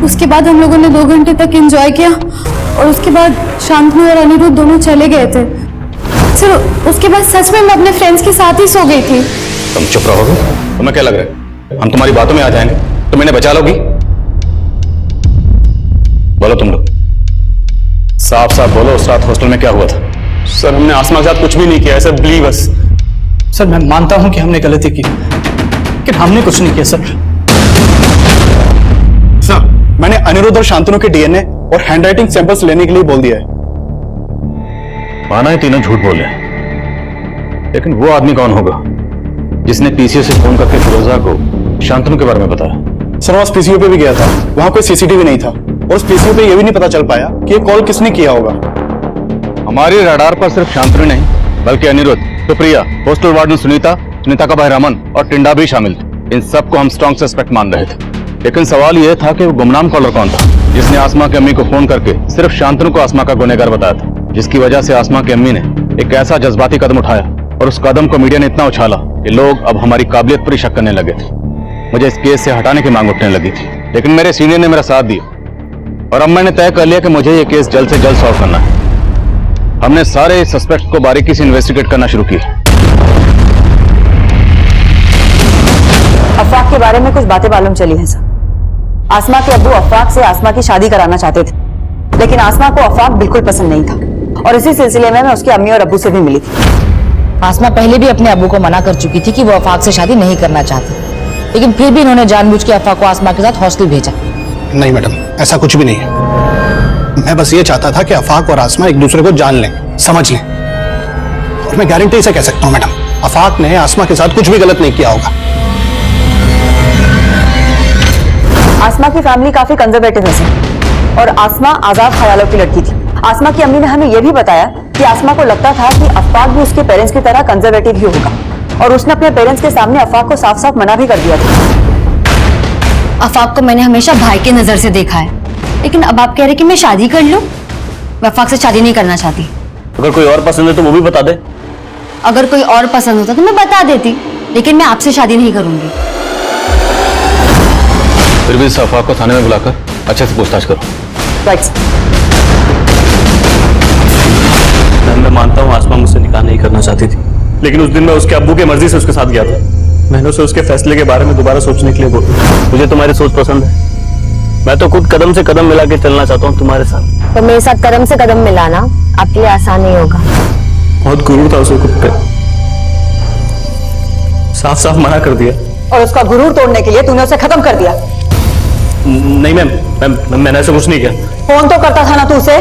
[SPEAKER 9] उसके बाद हम लोगों ने 2 घंटे तक एंजॉय किया और उसके बाद शांतनु और अनिरुद्ध दोनों चले गए थे। सर उसके बाद सच में मैं अपने फ्रेंड्स के साथ ही सो गई थी।
[SPEAKER 1] तुम चुप रहोगे? तुम्हें क्या लग रहा है हम तुम्हारी बातों में आ जाएंगे? तुम इन्हें बचा लोगी? बोलो तुम लोग, साफ साफ बोलो, उस रात हॉस्टल में क्या हुआ था?
[SPEAKER 6] सर हमने आसमा के साथ कुछ भी नहीं किया है सर, बिलीव अस।
[SPEAKER 2] सर मैं मानता हूं कि हमने गलती की, लेकिन हमने कुछ नहीं किया सर।
[SPEAKER 6] सर मैंने अनिरुद्ध और शांतनु के डीएनए और हैंडराइटिंग सैंपल्स लेने के लिए बोल दिया है।
[SPEAKER 1] माना है तीनों झूठ बोले, लेकिन वो आदमी कौन होगा जिसने पीसीओ से फोन करके फिरोजा को शांतनु के बारे में बताया?
[SPEAKER 6] सर वहां पीसीओ पे भी गया था, वहां कोई सीसीटीवी नहीं था और उस पीसीओ पे ये भी नहीं पता चल पाया कि ये कॉल किसने किया होगा।
[SPEAKER 1] हमारी रडार पर सिर्फ शांतनु नहीं बल्कि अनिरुद्ध, सुप्रिया, हॉस्टल वार्डन सुनीता, सुनीता का भाई रमन और टिंडा भी शामिल थे। इन सबको हम स्ट्रॉन्ग सस्पेक्ट मान रहे थे, लेकिन सवाल यह था कि वो गुमनाम कॉलर कौन था जिसने आसमा की अम्मी को फोन करके सिर्फ शांतनु को आसमा का गुनहगार बताया था, जिसकी वजह से आसमा की अम्मी ने एक ऐसा जज्बाती कदम उठाया और उस कदम को मीडिया ने इतना उछाला कि लोग अब हमारी काबिलियत पर ही शक करने लगे थे। मुझे इस केस से हटाने की मांग उठने लगी थी, लेकिन मेरे सीनियर ने मेरा साथ दिया और अब मैंने तय कर लिया कि मुझे ये केस जल्द से जल्द सॉल्व करना है। हमने सारे सस्पेक्ट को बारीकी से इन्वेस्टिगेट करना शुरू किया।
[SPEAKER 8] अफवाक के बारे में कुछ बातें मालूम चली हैं सर। आसमा के अब्बू अफवाक से आसमा की शादी कराना चाहते थे, लेकिन आसमा को अफवाक बिल्कुल पसंद नहीं था और इसी सिलसिले में मैं उसकी अम्मी और अब्बू से भी मिली थी।
[SPEAKER 4] आसमा पहले भी अपने अब्बू को मना कर चुकी थी कि वो अफाक से शादी नहीं करना चाहती, लेकिन फिर भी इन्होंने जानबूझ के अफाक को आसमा के साथ हॉस्टल भेजा।
[SPEAKER 2] नहीं मैडम, ऐसा कुछ भी नहीं है। मैं बस ये चाहता था कि अफाक और आसमा एक दूसरे को जान लें, समझ लें। और मैं गारंटी से कह सकता हूं मैडम, अफाक ने आसमा के साथ कुछ भी गलत नहीं किया होगा।
[SPEAKER 8] आसमा की फैमिली काफी कंजर्वेटिव है सर, और आसमा आजाद ख्यालों की लड़की थी। आसमा की अम्मी ने हमें यह भी बताया कि आसमा को लगता था कि अफाक भी उसके पेरेंट्स की तरह कंजर्वेटिव ही होगा, और उसने अपने पेरेंट्स के सामने अफाक को साफ साफ मना भी कर दिया था।
[SPEAKER 3] अफाक को मैंने हमेशा भाई की नजर से देखा है, लेकिन अब आप कह रहे कि मैं शादी कर लूं? मैं अफाक से शादी नहीं करना चाहती।
[SPEAKER 5] अगर कोई और पसंद है तो वो भी बता दे।
[SPEAKER 3] अगर कोई और पसंद होता तो मैं बता देती, लेकिन मैं आपसे शादी नहीं करूंगी।
[SPEAKER 1] फिर भी इस अफवाह को थाने में बुलाकर अच्छे से पूछताछ करो।
[SPEAKER 8] राइट।
[SPEAKER 5] मैं मानता हूँ आसमा मुझसे निकाह नहीं करना चाहती थी, लेकिन उस दिन मैं उसके अब्बू की मर्जी से उसके साथ गया था। मैंने उसे उसके फैसले के बारे में दोबारा सोचने के लिए बोला। मुझे तुम्हारी सोच पसंद है। मैं तो खुद कदम से कदम मिला के चलना चाहता हूँ तुम्हारे साथ।
[SPEAKER 3] तो मेरे साथ कदम से कदम मिलाना आपके लिए आसान नहीं होगा।
[SPEAKER 5] बहुत गुरूर था उसे खुद पे, साफ साफ मना कर दिया।
[SPEAKER 8] और उसका गुरूर तोड़ने के लिए तूने उसे खत्म कर दिया।
[SPEAKER 5] नहीं मैम, मैंने ऐसा कुछ नहीं किया।
[SPEAKER 8] फोन तो करता था ना तू उसे,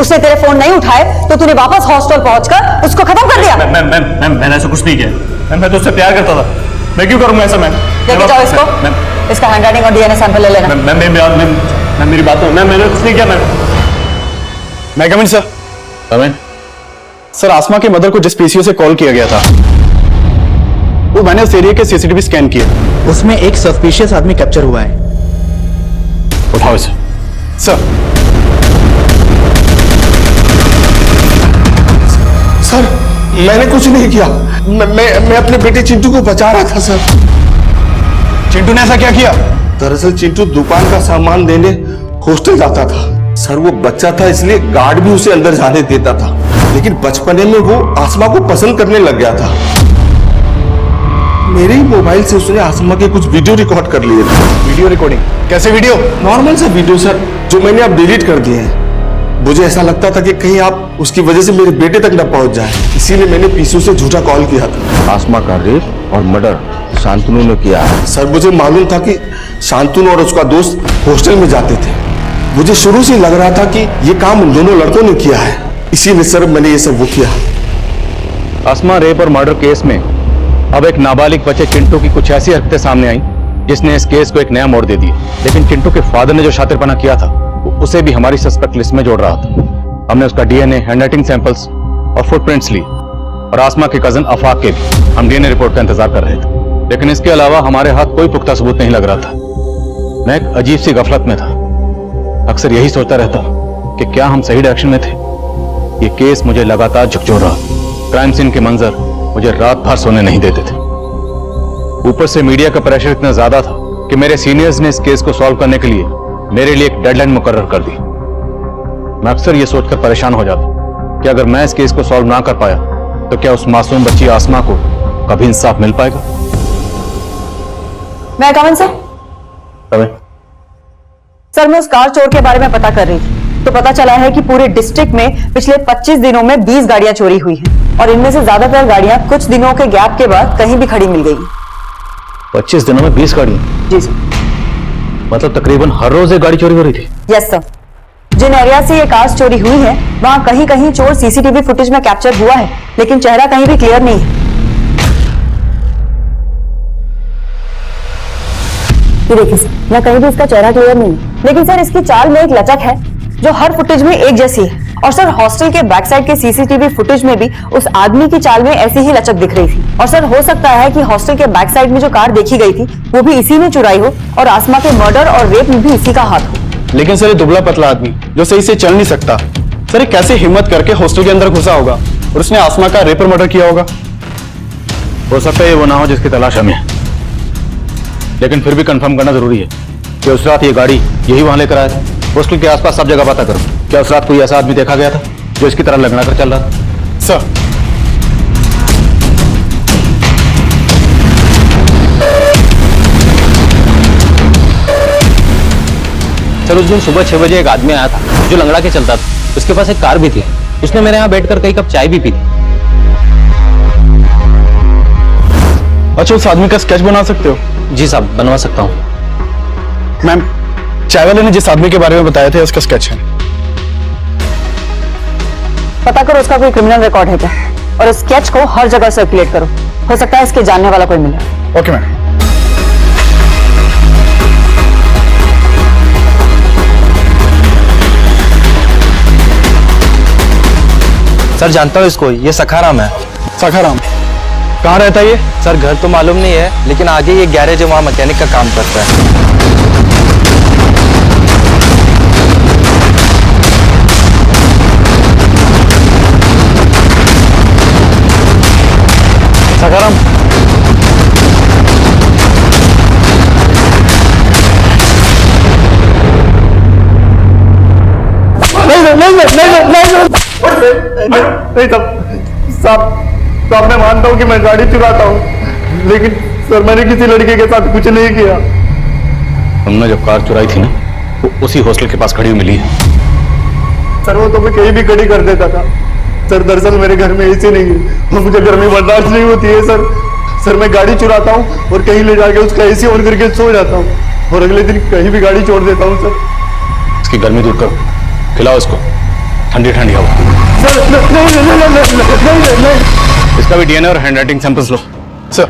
[SPEAKER 8] उसने तेरे फोन नहीं उठाए तो तूने वापस हॉस्टल पहुंचकर उसको खत्म कर दिया।
[SPEAKER 5] मैम मैंने ऐसा कुछ नहीं किया। मैं तो उससे प्यार करता था। मैं क्यों करूंगा ऐसा? मैम
[SPEAKER 8] लेके जाओ इसको, इसका हैंडराइटिंग और डीएनए सैंपल ले लेना।
[SPEAKER 5] मैम मेरी बात मैम मैंने कुछ नहीं किया।
[SPEAKER 6] मैं कमिंग सर।
[SPEAKER 1] कमिंग
[SPEAKER 6] सर, आसमा के मदर को जिस पीसीओ से कॉल किया गया था वो मैंने उस एरिया के सीसीटीवी स्कैन किए,
[SPEAKER 7] उसमें एक सस्पिशियस आदमी कैप्चर हुआ है।
[SPEAKER 1] उठाओ इसे।
[SPEAKER 6] सर।
[SPEAKER 14] सर मैंने कुछ नहीं किया। मैं अपने बेटे चिंटू को बचा रहा था सर।
[SPEAKER 6] चिंटू ने ऐसा क्या किया?
[SPEAKER 14] दरअसल चिंटू दुकान का सामान देने हॉस्टल जाता था सर। वो बच्चा था इसलिए गार्ड भी उसे अंदर जाने देता था, लेकिन बचपने में वो आसमा को पसंद करने लग गया था। मेरे ही मोबाइल से उसने आसमा के कुछ वीडियो रिकॉर्ड कर लिए थे।
[SPEAKER 6] Video recording? कैसे वीडियो?
[SPEAKER 14] नॉर्मल सा वीडियो सर, जो मैंने अब डिलीट कर दिए हैं। मुझे ऐसा लगता था कि कहीं आप उसकी वजह से मेरे बेटे तक न पहुंच जाए, इसीलिए मैंने पीसीओ से झूठा कॉल किया था।
[SPEAKER 1] आसमा का रेप और मर्डर शांतनु ने किया है।
[SPEAKER 14] सर मुझे मालूम था कि शांतनु और उसका दोस्त हॉस्टल में जाते थे। मुझे शुरू से लग रहा था कि ये काम उन दोनों लड़कों ने किया है, इसीलिए सर मैंने ये सब वो किया।
[SPEAKER 1] आसमा रेप और मर्डर केस में अब एक नाबालिग बच्चे चिंटू की कुछ ऐसी हरकतें सामने आई जिसने इस केस को एक नया मोड़ दे दिया। लेकिन चिंटू के फादर ने जो शातिरपना किया था उसे भी हमारी सस्पेक्ट लिस्ट में जोड़ रहा था। हमने उसका डीएनए, हैंडराइटिंग सैंपल्स और फुटप्रिंट्स ली, और आसमा के कजन अफाक के भी हम डीएनए रिपोर्ट का इंतजार कर रहे थे। लेकिन इसके अलावा हमारे हाथ कोई पुख्ता सबूत नहीं लग रहा था। मैं एक अजीब सी गफलत में था। अक्सर यही सोचता रहता कि क्या हम सही डायरेक्शन में थे। ये केस मुझे लगातार झकझोर रहा। क्राइम सीन के मंजर मुझे रात भर सोने नहीं देते थे। ऊपर से मीडिया का प्रेशर इतना ज्यादा था कि मेरे सीनियर्स ने इस केस को सॉल्व करने के लिए मेरे लिए एक डेडलाइन मुकर्रर कर दी। मैं अक्सर ये सोचकर परेशान हो जाता कि अगर मैं इस केस को सॉल्व ना कर पाया तो क्या उस मासूम बच्ची आसमा को कभी इंसाफ मिल पाएगा?
[SPEAKER 8] मैं कमन सर। सर मैं उस कार चोर के बारे में पता कर रही थी, तो पता चला है कि पूरे डिस्ट्रिक्ट में पिछले 25 दिनों में 20 गाड़ियां चोरी हुई हैं, और इनमें से ज्यादातर गाड़ियां कुछ दिनों के गैप के बाद कहीं भी खड़ी मिल गई।
[SPEAKER 1] 25 दिनों में 20 गाड़ियां?
[SPEAKER 8] जी सर।
[SPEAKER 1] मतलब तकरीबन हर रोज एक गाड़ी चोरी हो रही थी?
[SPEAKER 8] Yes sir. जिन एरिया से ये कार्स चोरी हुई है वहां कहीं कहीं चोर सीसीटीवी फुटेज में कैप्चर हुआ है, लेकिन चेहरा कहीं भी क्लियर नहीं है। ये देखिए सर, यहाँ कहीं भी इसका चेहरा क्लियर नहीं है, लेकिन सर इसकी चाल में एक लचक है जो हर फुटेज में एक जैसी है। और सर हॉस्टल के बैक साइड के सीसीटीवी फुटेज में भी उस आदमी की चाल में ऐसी ही लचक दिख रही थी। और सर हो सकता है कि हॉस्टल के बैक साइड में जो कार देखी गई थी वो भी इसी ने चुराई हो, और आसमा के मर्डर और रेप में भी इसी का हाथ हो।
[SPEAKER 6] लेकिन सर ये दुबला पतला आदमी जो सही से चल नहीं सकता, सर ये कैसे हिम्मत करके हॉस्टल के अंदर घुसा होगा और उसने आसमा का रेप और मर्डर किया होगा?
[SPEAKER 1] हो सकता है वो ना हो जिसकी तलाश हमें, लेकिन फिर भी कंफर्म करना जरूरी है कि उस रात ये गाड़ी यही वहां लेकर आया था। हॉस्टल के आसपास सब जगह पता करो। क्या उस रात कोई ऐसा आदमी देखा गया था जो इसकी तरह लंगड़ा कर चल रहा था?
[SPEAKER 6] सर
[SPEAKER 7] सर उस दिन सुबह 6 बजे एक आदमी आया था जो लंगड़ा के चलता था। उसके पास एक कार भी थी। उसने मेरे यहाँ बैठकर कई कप चाय भी पी थी।
[SPEAKER 6] अच्छा, उस आदमी का स्केच बना सकते हो?
[SPEAKER 7] जी साहब, बनवा सकता हूँ।
[SPEAKER 6] मैम, चाय वाले ने जिस आदमी के बारे में बताया था उसका स्केच है।
[SPEAKER 8] पता करो उसका कोई क्रिमिनल रिकॉर्ड है क्या, और इस स्केच को हर जगह सर्कुलेट करो। हो सकता है इसके जानने वाला कोई मिले।
[SPEAKER 6] Okay ma'am.
[SPEAKER 15] सर जानता हूँ इसको, ये सखाराम है।
[SPEAKER 6] सखाराम कहाँ रहता है ये?
[SPEAKER 15] सर घर तो मालूम नहीं है, लेकिन आगे ये गैरेज है, वहाँ मैकेनिक का काम करता है।
[SPEAKER 6] सखाराम,
[SPEAKER 11] नहीं साहब, मैं मानता हूँ कि मैं गाड़ी चुराता हूँ, लेकिन सर मैंने किसी लड़के के साथ कुछ नहीं किया।
[SPEAKER 1] हमने जब कार चुराई थी ना, वो उसी हॉस्टल के पास खड़ी हुई मिली है।
[SPEAKER 11] सर वो तो मैं कहीं भी खड़ी कर देता था। सर दरअसल मेरे घर में एसी नहीं है और मुझे गर्मी बर्दाश्त नहीं होती है सर मैं गाड़ी चुराता हूँ और कहीं ले जाके उसका एसी ऑन करके सो जाता हूँ और अगले दिन कहीं भी गाड़ी छोड़ देता हूँ सर।
[SPEAKER 1] इसकी गर्मी दूर करो, खिलाओ इसको ठंडी ठंडी हवा।
[SPEAKER 11] नहीं।
[SPEAKER 1] इसका भी डीएनए और हैंडराइटिंग सैंपल्स लो।
[SPEAKER 6] सर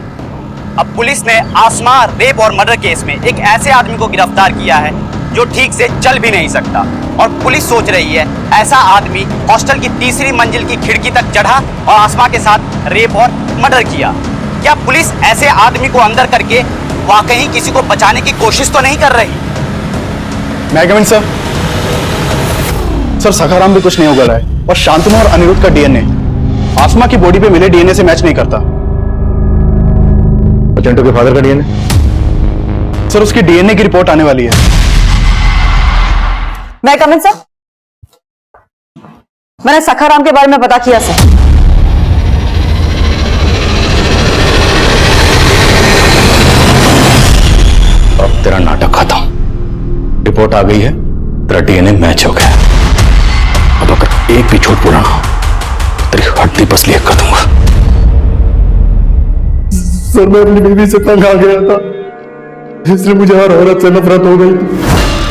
[SPEAKER 12] अब पुलिस ने आसमा रेप और मर्डर केस में एक ऐसे आदमी को गिरफ्तार किया है जो ठीक से चल भी नहीं सकता, और पुलिस सोच रही है ऐसा आदमी हॉस्टल की तीसरी मंजिल की खिड़की तक चढ़ा और आसमा के साथ रेप और मर्डर किया। क्या पुलिस ऐसे आदमी को अंदर करके वाकई किसी को बचाने की कोशिश तो नहीं कर रही?
[SPEAKER 6] मैं कमिंग सर? सर सखाराम भी कुछ नहीं उगल रहा है और शांतनु और अनिरुद्ध का डीएनए आसमा की बॉडी पे मिले डीएनए से मैच नहीं करता।
[SPEAKER 1] चिंटू के फादर का डीएनए?
[SPEAKER 6] सर उसकी डीएनए की रिपोर्ट आने वाली है।
[SPEAKER 8] मैं कमिंग सर? मैंने सखाराम के बारे में पता किया सर।
[SPEAKER 1] अब तेरा नाटक खत्म। रिपोर्ट आ गई है, तेरा डीएनए मैच हो गया। अब अगर एक भी झूठ बोला ना, तेरी हड्डी पसली कर दूंगा।
[SPEAKER 11] सर मैं अपनी बीवी से तंग आ गया था, इसलिए मुझे हर औरत से नफरत हो गई थी।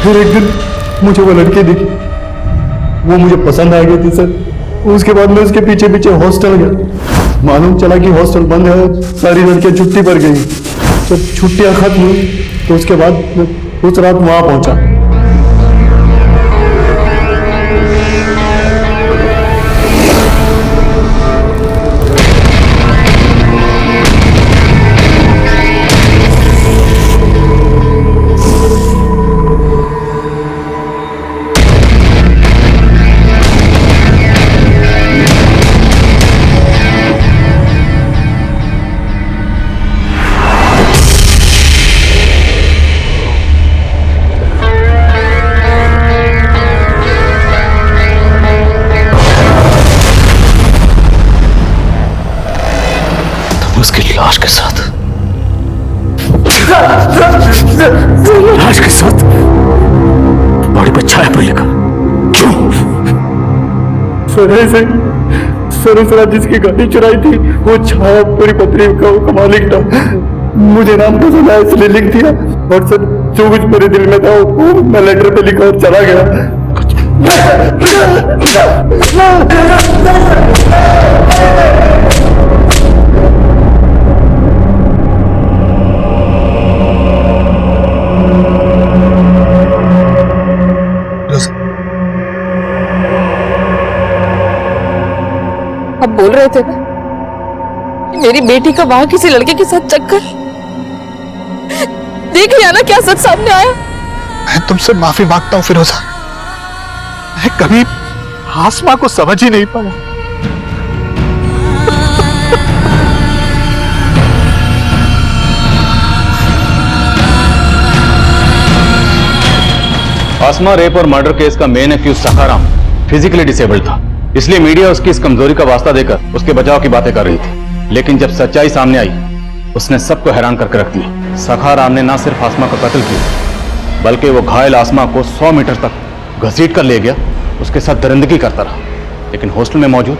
[SPEAKER 11] फिर एक दिन मुझे वो लड़की दिखी, वो मुझे पसंद आ गई थी सर। उसके बाद मैं उसके पीछे पीछे हॉस्टल गया। मालूम चला कि हॉस्टल बंद है, सारी लड़कियां छुट्टी पर गई। जब छुट्टियां खत्म हुई तो उसके बाद मैं उस रात वहां पहुंचा।
[SPEAKER 1] उसकी लाश के साथ लाश के साथ बॉडी पर छाया पर लिखा। क्यों?
[SPEAKER 11] सर ऐसे सर उस रात जिसकी गाड़ी चुराई थी वो छाया पूरी पत्री का मालिक था। मुझे नाम पसंद आया इसलिए लिख दिया, और सर जो कुछ मेरे दिल में था वो मैं लेटर पे लिखा और चला गया।
[SPEAKER 10] अब बोल रहे थे ना मेरी बेटी का वहां किसी लड़के के साथ चक्कर, देख लिया ना क्या सच सामने आया।
[SPEAKER 2] मैं तुमसे माफी मांगता हूं फिरोजा, मैं कभी आसमा को समझ ही नहीं पाया।
[SPEAKER 1] आसमा रेप और मर्डर केस का main accused Sakharam physically disabled था, इसलिए मीडिया उसकी इस कमजोरी का वास्ता देकर उसके बचाव की बातें कर रही थी। लेकिन जब सच्चाई सामने आई, उसने सबको हैरान करके रख दिया। सखाराम ने न सिर्फ आसमा का कत्ल किया, बल्कि वो घायल आसमा को 100 मीटर तक घसीट कर ले गया, उसके साथ दरिंदगी करता रहा। लेकिन हॉस्टल में मौजूद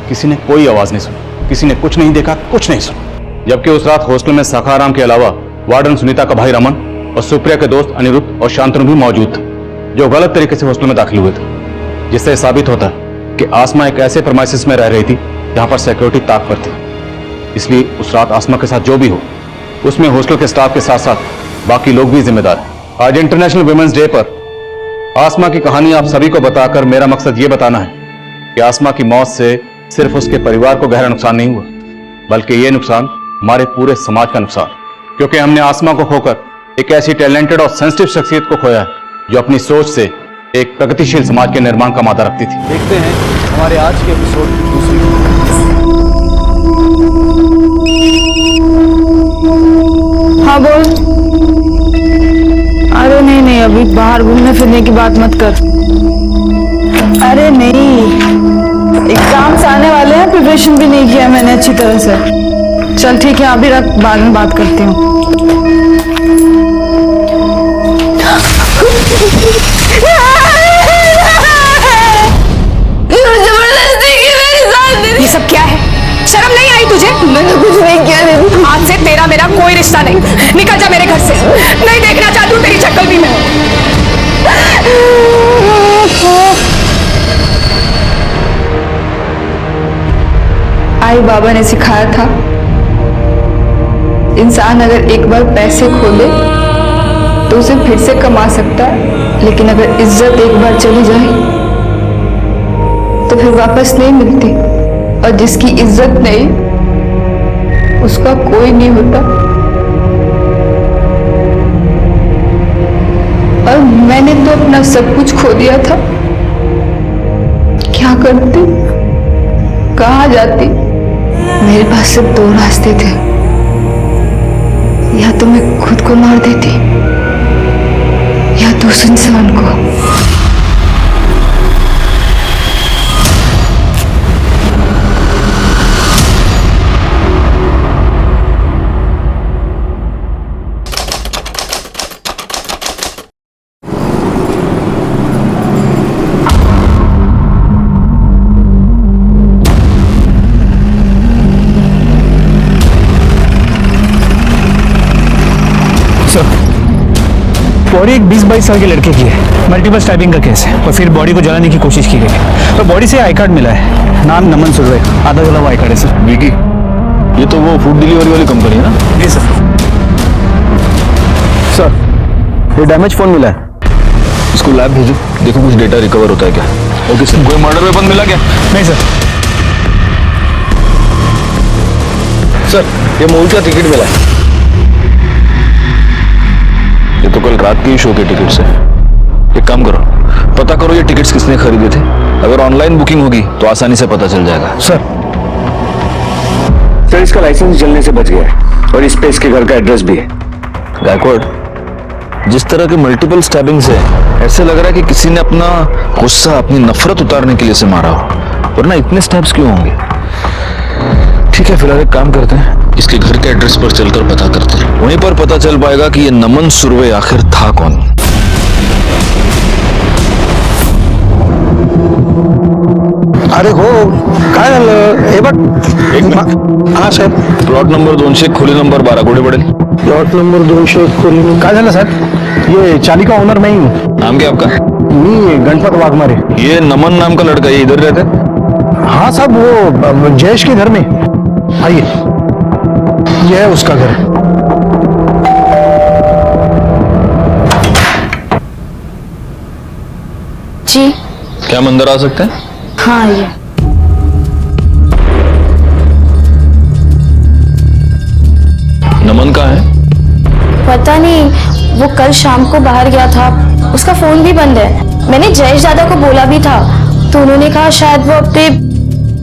[SPEAKER 1] किसी ने कोई आवाज नहीं सुनी, किसी ने कुछ नहीं देखा, कुछ नहीं सुना। जबकि उस रात हॉस्टल में सखाराम के अलावा वार्डन सुनीता का भाई रमन और सुप्रिया के दोस्त अनिरुद्ध और शांतनु भी मौजूद थे, जो गलत तरीके से हॉस्टल में दाखिल हुए थे। जिससे साबित होता है कि आसमा एक ऐसे प्रेमाइसिस में रह रही थी जहां पर सिक्योरिटी ताक पर थी। इसलिए उस रात आसमा के साथ जो भी हो, उसमें हॉस्टल के स्टाफ के साथ साथ बाकी लोग भी जिम्मेदार हैं। आज इंटरनेशनल वुमेन्स डे पर आसमा की कहानी आप सभी को बताकर मेरा मकसद ये बताना है कि आसमा की मौत से सिर्फ उसके परिवार को गहरा नुकसान नहीं हुआ, बल्कि ये नुकसान हमारे पूरे समाज का नुकसान, क्योंकि हमने आसमा को खोकर एक ऐसी टैलेंटेड और सेंसिटिव शख्सियत को खोया है जो अपनी सोच से एक प्रगतिशील समाज के निर्माण का मादा रखती थी।
[SPEAKER 6] देखते हैं हमारे आज के एपिसोड की दूसरी।
[SPEAKER 9] हाँ बोल। अरे नहीं, अभी बाहर घूमने फिरने की बात मत कर। अरे नहीं, एग्जाम्स आने वाले हैं, प्रिपरेशन भी नहीं किया मैंने अच्छी तरह से। चल ठीक है, अभी रख, बाद में बात करती हूँ।
[SPEAKER 10] ये सब क्या है? शर्म नहीं आई तुझे?
[SPEAKER 3] मैंने कुछ नहीं किया दीदी।
[SPEAKER 10] आज से तेरा मेरा कोई रिश्ता नहीं, निकल जा मेरे घर से। नहीं देखना चाहती हूँ तेरी शक्ल भी मैं।
[SPEAKER 9] आई बाबा ने सिखाया था, इंसान अगर एक बार पैसे खो दे तो उसे फिर से कमा सकता है, लेकिन अगर इज्जत एक बार चली जाए तो फिर वापस नहीं मिलती। और जिसकी इज्जत नहीं, उसका कोई नहीं होता। और मैंने तो अपना सब कुछ खो दिया था। क्या करती, कहाँ जाती? मेरे पास सिर्फ 2 रास्ते थे, या तो मैं खुद को मार देती या तो उस इंसान को।
[SPEAKER 16] बॉडी एक 20-22 साल के लड़के की है, मल्टीपल स्टैबिंग का केस है और फिर बॉडी को जलाने की कोशिश की गई है। तो बॉडी से आई कार्ड मिला है, नाम नमन सुरवे, आधा जला हुआ आई कार्ड है सर।
[SPEAKER 1] विकी, ये तो वो फूड डिलीवरी वाली कंपनी है ना?
[SPEAKER 16] जी सर।
[SPEAKER 6] सर, ये डैमेज फोन मिला है, इसको लैब भेजो, देखो कुछ डेटा रिकवर होता है क्या। Okay sir. कोई मर्डर वेपन मिला क्या?
[SPEAKER 16] नहीं सर।
[SPEAKER 6] सर, ये मूवी का टिकट मिला है। ये तो कल रात के ही शो के टिकट्स है। एक काम करो, पता करो ये टिकट्स किसने खरीदे थे। अगर ऑनलाइन बुकिंग होगी तो आसानी से पता चल जाएगा।
[SPEAKER 16] सर इसका लाइसेंस जलने से बच गया है और इस पे इसके घर का एड्रेस भी है।
[SPEAKER 6] गायकवाड़, जिस तरह के मल्टीपल स्टैबिंग्स है, ऐसे लग रहा है कि किसी ने अपना गुस्सा, अपनी नफरत उतारने के लिए से मारा हो, वरना इतने स्टैब्स क्यों होंगे। ठीक है, फिलहाल एक काम करते हैं, इसके घर के एड्रेस पर चलकर पता करते हैं। वहीं पर पता चल पाएगा कि ये नमन सुरवे आखिर था कौन।
[SPEAKER 2] अरे हो काय झालं हे बघ।
[SPEAKER 6] एक मिनिट।
[SPEAKER 2] हाँ साहेब।
[SPEAKER 6] प्लॉट नंबर 200 खोली नंबर 12 गोडे पडेल।
[SPEAKER 2] प्लॉट नंबर 200 खोली। काय झालं साहेब? ये चाली का ओनर मैं ही हूँ।
[SPEAKER 6] नाम क्या आपका?
[SPEAKER 2] मी गणपत वाघमारे।
[SPEAKER 6] ये नमन नाम का लड़का ये इधर रहता है?
[SPEAKER 2] हाँ साहब, वो जयेश के घर में। आइए, यह है उसका घर।
[SPEAKER 9] जी
[SPEAKER 6] क्या हम अंदर आ सकते हैं?
[SPEAKER 9] हाँ, ये
[SPEAKER 6] नमन कहाँ है?
[SPEAKER 3] पता नहीं, वो कल शाम को बाहर गया था, उसका फोन भी बंद है। मैंने जयेश दादा को बोला भी था, तो उन्होंने कहा शायद वो अपने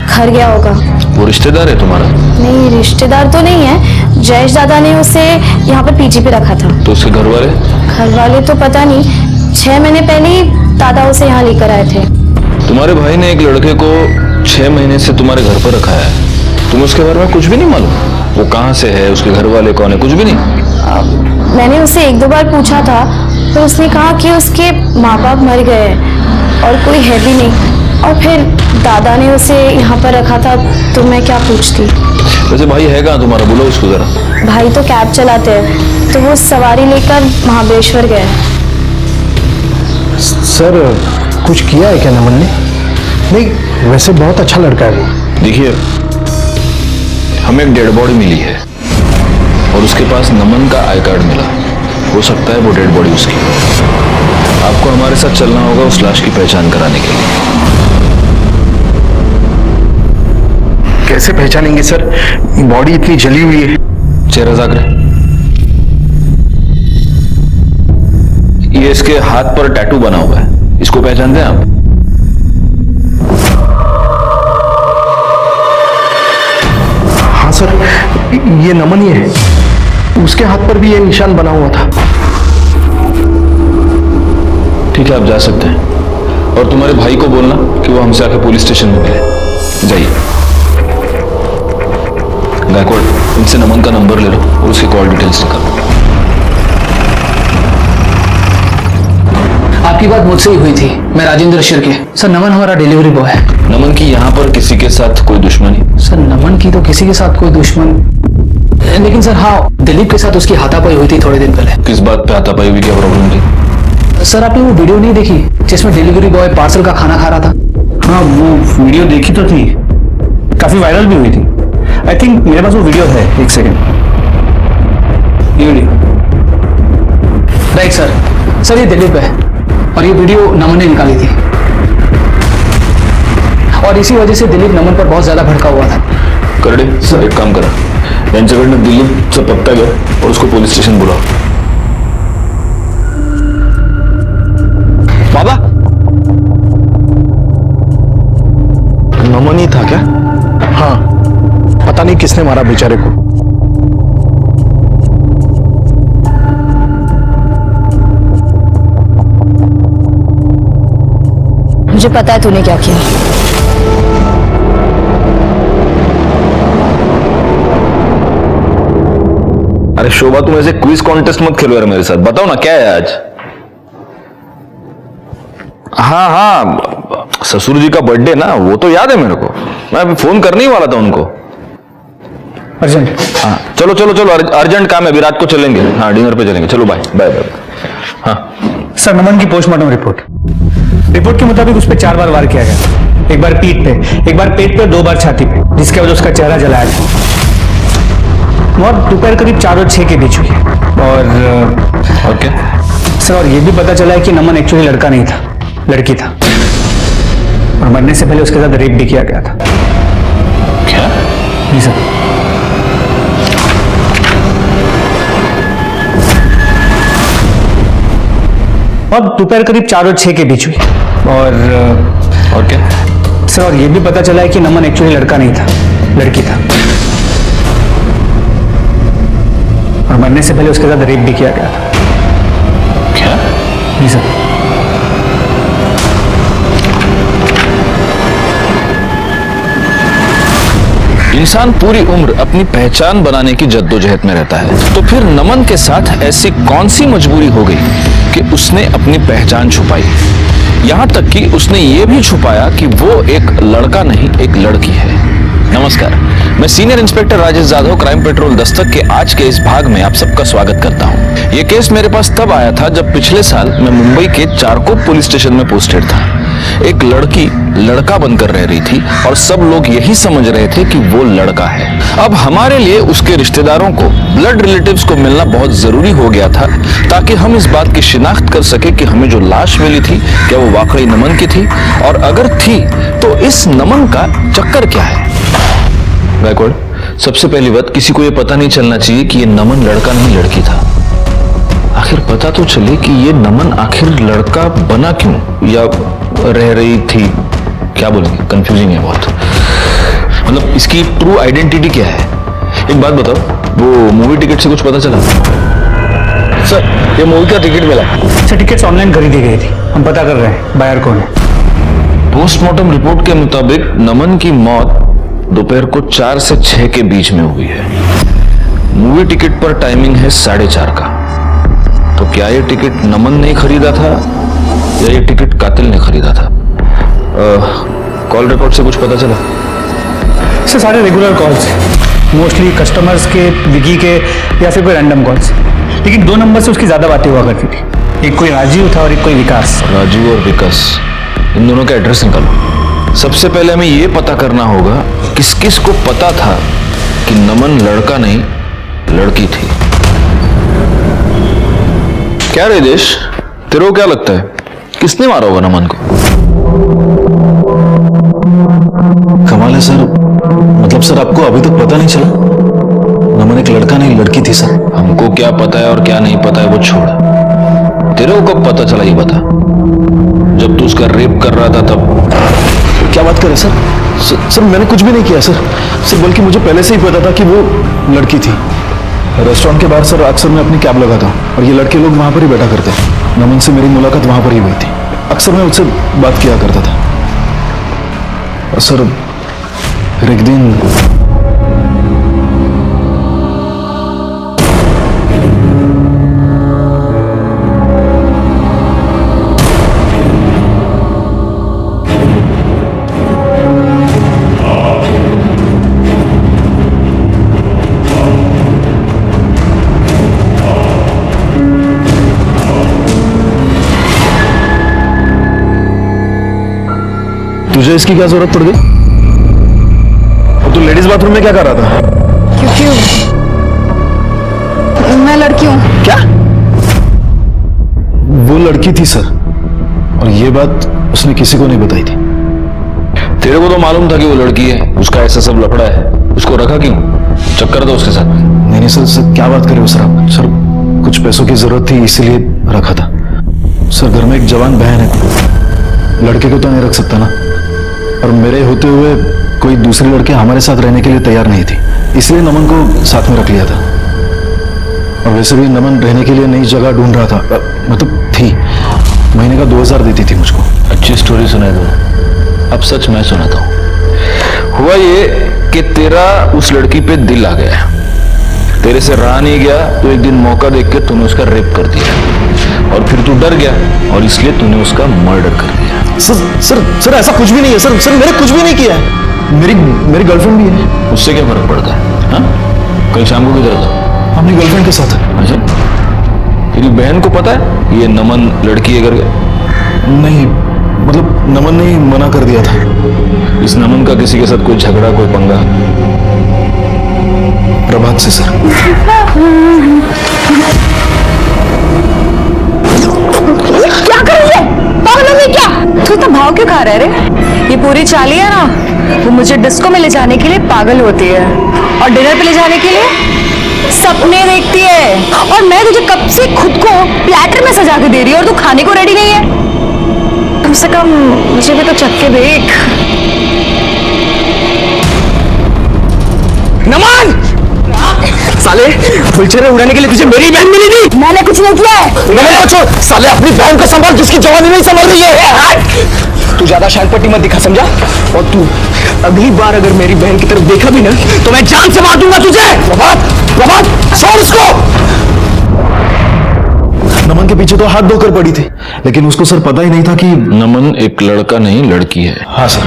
[SPEAKER 3] घर गया होगा।
[SPEAKER 6] वो रिश्तेदार है तुम्हारा?
[SPEAKER 3] नहीं, रिश्तेदार तो नहीं है। जयेश दादा ने उसे यहाँ पर पीजी पे रखा था।
[SPEAKER 6] तो उसके घर वाले?
[SPEAKER 3] घर वाले तो पता नहीं,
[SPEAKER 13] 6 महीने पहले ही दादा उसे यहाँ लेकर आए थे।
[SPEAKER 17] तुम्हारे भाई ने एक लड़के को 6 महीने से तुम्हारे घर पर रखा है, तुम्हें उसके बारे में कुछ भी नहीं मालूम? वो कहाँ से है, उसके घर वाले कौन है, कुछ भी नहीं?
[SPEAKER 13] मैंने उससे 1-2 बार पूछा था, तो उसने कहा कि उसके माँ बाप मर गए और कोई है भी नहीं, और फिर दादा ने उसे यहाँ पर रखा था, तो मैं क्या पूछती।
[SPEAKER 17] वैसे भाई है कहाँ तुम्हारा, बोलो उसको जरा।
[SPEAKER 13] भाई तो कैब चलाते हैं, तो वो सवारी लेकर महाबलेश्वर गए।
[SPEAKER 2] सर कुछ किया है क्या नमन ने? नहीं, वैसे बहुत अच्छा लड़का है वो।
[SPEAKER 17] देखिए, हमें एक डेड बॉडी मिली है और उसके पास नमन का आई कार्ड मिला। हो सकता है वो डेड बॉडी उसकी। आपको हमारे साथ चलना होगा उस लाश की पहचान कराने के लिए।
[SPEAKER 2] कैसे पहचानेंगे सर, बॉडी इतनी जली हुई है।
[SPEAKER 17] चेहरा जाकर, ये इसके हाथ पर टैटू बना हुआ है, इसको पहचानते हैं आप?
[SPEAKER 2] हाँ सर, ये नमन ही है, उसके हाथ पर भी ये निशान बना हुआ था।
[SPEAKER 17] ठीक है, आप जा सकते हैं और तुम्हारे भाई को बोलना कि वो हमसे आके पुलिस स्टेशन में मिले। जाइए। गायकवाड़, इनसे नमन का नंबर ले लो और उसकी कॉल डिटेल्स निकालो।
[SPEAKER 16] आपकी बात मुझसे ही हुई थी, मैं राजेंद्र शिर्के। सर, नमन हमारा डिलीवरी बॉय है।
[SPEAKER 17] नमन की यहाँ पर किसी के साथ कोई दुश्मनी?
[SPEAKER 16] सर, नमन की तो किसी के साथ कोई दुश्मन, लेकिन सर हाँ, दिलीप के साथ उसकी हाथापाई हुई थी थोड़े दिन पहले।
[SPEAKER 17] किस बात पे हाथापाई हुई, क्या प्रॉब्लम थी?
[SPEAKER 16] सर, आपने वो वीडियो नहीं देखी जिसमें डिलीवरी बॉय पार्सल का खाना खा रहा था?
[SPEAKER 11] हाँ, वो वीडियो देखी तो थी, काफी वायरल भी हुई थी। आई थिंक मेरे पास वो वीडियो है, एक सेकेंड, ये वीडियो।
[SPEAKER 16] राइट सर, ये दिलीप है और ये वीडियो नमन ने निकाली थी, और इसी वजह से दिलीप नमन पर बहुत ज्यादा भड़का हुआ था।
[SPEAKER 17] करडे सर, एक काम करा, यांच्याकडनं दिलीप से पत्ता घ्या और उसको पुलिस स्टेशन बुलाओ।
[SPEAKER 6] बाबा, नमन ही था क्या?
[SPEAKER 2] हाँ, पता नहीं किसने मारा बेचारे को।
[SPEAKER 3] मुझे पता है तूने क्या किया।
[SPEAKER 17] अरे शोभा, तुम ऐसे क्विज कॉन्टेस्ट मत खेलो यार मेरे साथ। बताओ ना क्या है आज? हाँ, ससुर जी का बर्थडे ना, वो तो याद है मेरे को। मैं अभी फोन करने ही वाला था उनको।
[SPEAKER 16] अर्जेंट?
[SPEAKER 17] हाँ, चलो चलो चलो, अर्जेंट काम है, अभी रात को चलेंगे। हाँ, डिनर पे चलेंगे। चलो बाय बाय बाय। हाँ
[SPEAKER 16] सर, नमन की पोस्टमार्टम रिपोर्ट के मुताबिक उस पर 4 बार वार किया गया। एक बार पीठ पे, एक बार पेट पे, 2 बार छाती पे, जिसके वजह उसका चेहरा जलाया गया। मौत दोपहर करीब 4 और 6 के बीच हुई। और
[SPEAKER 17] क्या
[SPEAKER 16] सर, और ये भी पता चला है कि नमन एक्चुअली लड़का नहीं था, लड़की था, और मरने से पहले उसके साथ रेप भी किया गया था।
[SPEAKER 17] क्या?
[SPEAKER 16] जी सर। और दोपहर करीब 4 और 6 के बीच हुई।
[SPEAKER 17] और क्या
[SPEAKER 16] सर, और ये भी पता चला है कि नमन एक्चुअली लड़का नहीं था, लड़की था, और मरने से पहले उसके साथ रेप भी किया गया था।
[SPEAKER 17] क्या?
[SPEAKER 16] जी सर।
[SPEAKER 17] इंसान पूरी उम्र अपनी पहचान बनाने की जद्दोजहद में रहता है, तो फिर नमन के साथ ऐसी कौन सी मजबूरी हो गई कि उसने अपनी पहचान छुपाई? यहां तक कि उसने ये भी छुपाया कि वो एक लड़का नहीं, एक लड़की है। नमस्कार, मैं senior inspector Rajesh Jadhav, crime petrol Dastak के आज के इस भाग में आप सबका स्वागत करता हूं। ये केस मेरे पास तब आया था जब पिछले साल मैं मुंबई के चारकोप पुलिस स्टेशन में पोस्टेड था। एक लड़की लड़का बनकर रह रही थी और सब लोग यही समझ रहे थे कि वो लड़का है। अब हमारे लिए उसके रिश्तेदारों को, ब्लड रिलेटिव्स को मिलना बहुत जरूरी हो गया था, ताकि हम इस बात की शिनाख्त कर सके कि हमें जो लाश मिली थी क्या वो वाकई नमन की थी, और अगर थी तो इस नमन का चक्कर क्या है। गायकवाड़, सबसे पहली बात, किसी को ये पता नहीं चलना चाहिए कि ये नमन लड़का नहीं लड़की था। आखिर पता तो चले कि ये नमन आखिर लड़का बना क्यों, या रह रही थी, क्या बोलेंगे, कंफ्यूजिंग है बहुत। मतलब इसकी ट्रू आइडेंटिटी क्या है? एक बात बताओ, वो मूवी टिकट से कुछ पता चला? सर ये मूवी का टिकट मिला।
[SPEAKER 16] सर टिकट्स ऑनलाइन खरीदी गई थी, हम पता कर रहे हैं बायर कौन है।
[SPEAKER 17] पोस्टमार्टम रिपोर्ट के मुताबिक नमन की मौत दोपहर को 4 से 6 के बीच में हुई है। मूवी टिकट पर टाइमिंग है 4:30 का। तो क्या ये टिकट नमन ने खरीदा था या ये टिकट कातिल ने खरीदा था? कॉल रिकॉर्ड से कुछ पता चला?
[SPEAKER 16] सर सारे रेगुलर कॉल्स, मोस्टली कस्टमर्स के, विकी के या फिर कोई रैंडम कॉल्स। लेकिन 2 नंबर से उसकी ज्यादा बातें हुआ करती थी, एक कोई राजीव था और एक कोई विकास।
[SPEAKER 17] राजीव और विकास, इन दोनों का एड्रेस निकालो। सबसे पहले हमें यह पता करना होगा किस किस को पता था कि नमन लड़का नहीं लड़की थी। क्या रे देश, तेरे को क्या लगता है किसने मारा होगा नमन को?
[SPEAKER 6] कमाल है सर, मतलब सर आपको अभी तक पता नहीं चला? नमन एक लड़का नहीं लड़की थी सर।
[SPEAKER 17] हमको क्या पता है और क्या नहीं पता है वो छोड़, तेरे को कब पता चला ये बता। जब तू उसका रेप कर रहा था तब?
[SPEAKER 6] क्या बात कर रहे सर? सर मैंने कुछ भी नहीं किया सर, बल्कि मुझे पहले से ही पता था कि वो लड़की थी। रेस्टोरेंट के बाहर सर अक्सर मैं अपनी कैब लगाता हूँ और ये लड़के लोग वहां पर ही बैठा करते हैं। नमन से मेरी मुलाकात वहां पर ही हुई थी। अक्सर मैं उससे बात किया करता था। और सर फिर एक दिन तुझे इसकी क्या जरूरत पड़ गई? और तू लेडीज बाथरूम में क्या कर रहा था?
[SPEAKER 8] क्योंकि मैं लड़की हूं।
[SPEAKER 6] क्या? वो लड़की थी सर, और ये बात उसने किसी को नहीं बताई थी।
[SPEAKER 17] तेरे को तो मालूम था कि वो लड़की है, उसका ऐसा सब लफड़ा है, उसको रखा क्यों? चक्कर था उसके साथ?
[SPEAKER 6] नहीं सर, क्या बात कर रहे हो सर आप? सर कुछ पैसों की जरूरत थी इसीलिए रखा था। सर घर में एक जवान बहन है, लड़के को तो नहीं रख सकता ना, और मेरे होते हुए कोई दूसरी लड़की हमारे साथ रहने के लिए तैयार नहीं थी, इसलिए नमन को साथ में रख लिया था। और वैसे भी नमन रहने के लिए नई जगह ढूंढ रहा था, मतलब थी। महीने का 2000 देती थी मुझको।
[SPEAKER 17] अच्छी स्टोरी सुनाई दो, अब सच मैं सुनाता हूँ। हुआ ये कि तेरा उस लड़की पे दिल आ गया, तेरे से रहा नहीं गया तो एक दिन मौका देख के तूने उसका रेप कर दिया, और फिर तू डर गया और इसलिए तूने उसका मर्डर कर दिया।
[SPEAKER 6] सर ऐसा कुछ भी नहीं है सर, मैंने कुछ भी नहीं किया है। मेरी गर्लफ्रेंड भी है।
[SPEAKER 17] उससे क्या फर्क पड़ता है? हाँ, कल शाम को किधर था?
[SPEAKER 6] अपनी गर्लफ्रेंड के साथ।
[SPEAKER 17] अच्छा, तेरी बहन को पता है ये नमन लड़की है करके?
[SPEAKER 6] नहीं, मतलब नमन ने ही मना कर दिया था।
[SPEAKER 17] इस नमन का किसी के साथ कोई झगड़ा, कोई पंगा?
[SPEAKER 6] प्रभात से सर।
[SPEAKER 8] क्या कर रही है? पागल हो गई क्या? तू इतना भाव क्यों खा रहा है रे? ये पूरी चाली है ना, वो मुझे डिस्को में ले जाने के लिए पागल होती है और डिनर पे ले जाने के लिए सपने देखती है। और मैं तुझे कब से खुद को प्लेटर में सजा के दे रही हूँ और तू खाने को रेडी नहीं है। कम से कम मुझे भी तो चख के देख।
[SPEAKER 15] नमन! साले फुलचेरे उड़ाने के लिए तुझे मेरी बहन मिली थी।
[SPEAKER 8] मैंने कुछ नहीं किया है।
[SPEAKER 15] मैंने कुछ, साले अपनी बहन को संभाल जिसकी जवानी नहीं संभल रही है। तू ज्यादा शान पट्टी मत दिखा, समझा? और तू अगली बार अगर मेरी बहन की तरफ देखा भी ना तो मैं जान से मार दूंगा तुझे। प्रभात छोड़ उसको।
[SPEAKER 6] नमन के पीछे तो हाथ धोकर पड़ी थी, लेकिन उसको सर पता ही नहीं था कि
[SPEAKER 17] नमन एक लड़का नहीं लड़की है।
[SPEAKER 6] हाँ सर।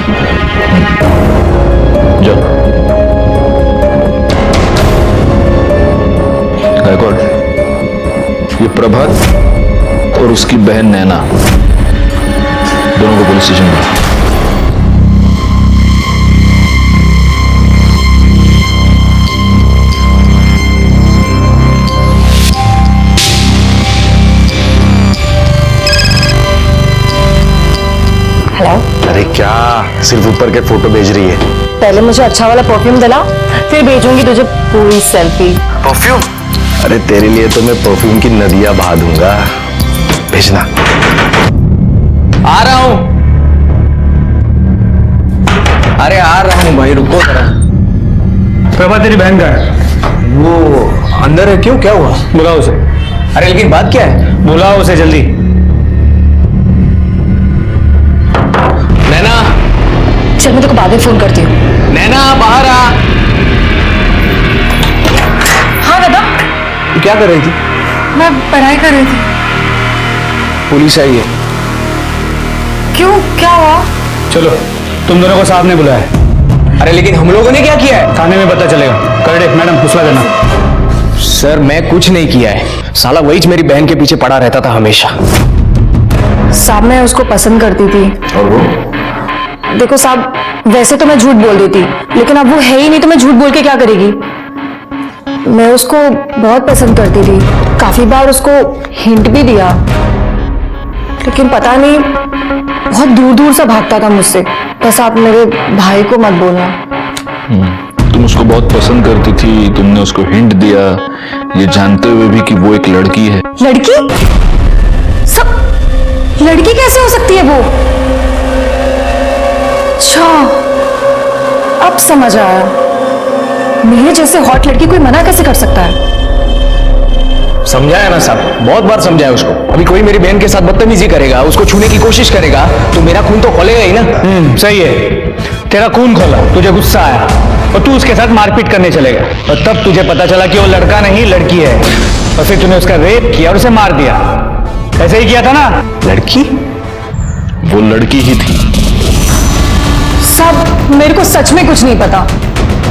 [SPEAKER 17] जाओ गायकवाड़, ये प्रभात और उसकी बहन नैना दोनों को पुलिस स्टेशन में।
[SPEAKER 8] हेलो।
[SPEAKER 6] अरे क्या सिर्फ ऊपर के फोटो भेज रही है?
[SPEAKER 8] पहले मुझे अच्छा वाला परफ्यूम दिला, फिर भेजूंगी तुझे पूरी सेल्फी।
[SPEAKER 6] परफ्यूम? अरे तेरे लिए तो मैं परफ्यूम की नदियां बहा दूंगा, भेजना।
[SPEAKER 7] आ रहा हूं। अरे आ रहा हूं भाई, रुको जरा।
[SPEAKER 16] प्रभा तेरी बहन का है।
[SPEAKER 6] वो अंदर है, क्यों क्या हुआ?
[SPEAKER 16] बुलाओ उसे। अरे लेकिन बात क्या है? बुलाओ उसे जल्दी।
[SPEAKER 15] नैना,
[SPEAKER 8] चल मैं तेरे को बाद में फोन करती हूँ।
[SPEAKER 15] नैना बाहर आ।
[SPEAKER 8] हाँ बता।
[SPEAKER 6] तू क्या कर रही थी?
[SPEAKER 8] मैं पढ़ाई कर रही थी।
[SPEAKER 6] पुलिस आई है।
[SPEAKER 8] क्यों, क्या हुआ?
[SPEAKER 16] चलो, तुम दोनों को साहब ने बुलाया है।
[SPEAKER 15] अरे लेकिन हम लोगों ने क्या किया है?
[SPEAKER 16] थाने में पता चलेगा। करडे मैडम फुसला देना।
[SPEAKER 15] सर मैं कुछ नहीं किया है, साला वही मेरी बहन के पीछे पड़ा रहता था हमेशा।
[SPEAKER 8] साहब मैं उसको पसंद करती थी।
[SPEAKER 6] और वो?
[SPEAKER 8] देखो साहब, वैसे तो मैं झूठ बोल देती, लेकिन अब वो है ही नहीं तो मैं झूठ बोल के क्या करेगी। मैं उसको बहुत पसंद करती थी, काफी बार उसको हिंट भी दिया, लेकिन पता नहीं बहुत दूर दूर से भागता था मुझसे। बस आप मेरे भाई को मत बोलना।
[SPEAKER 17] तुम उसको बहुत पसंद करती थी, तुमने उसको हिंट दिया, ये जानते हुए भी कि वो एक लड़की है।
[SPEAKER 8] लड़की? सब लड़की कैसे हो सकती है वो? अच्छा, अब समझ आया। मेरे जैसे हॉट लड़की कोई मना कैसे कर सकता है?
[SPEAKER 15] समझाया ना साहब, बहुत बार समझाया उसको। अभी कोई मेरी बहन के साथ बदतमीजी करेगा, उसको छूने की कोशिश करेगा तो मेरा खून तो खोलेगा ही ना।
[SPEAKER 16] सही है, तेरा खून खोला, तुझे गुस्सा आया और तू उसके साथ मारपीट करने चलेगा, और तब तुझे पता चला कि वो लड़का नहीं लड़की है, और फिर तूने उसका रेप किया और उसे मार दिया। ऐसे ही किया था ना?
[SPEAKER 15] लड़की?
[SPEAKER 17] वो लड़की ही थी।
[SPEAKER 8] सब मेरे को सच में कुछ नहीं पता।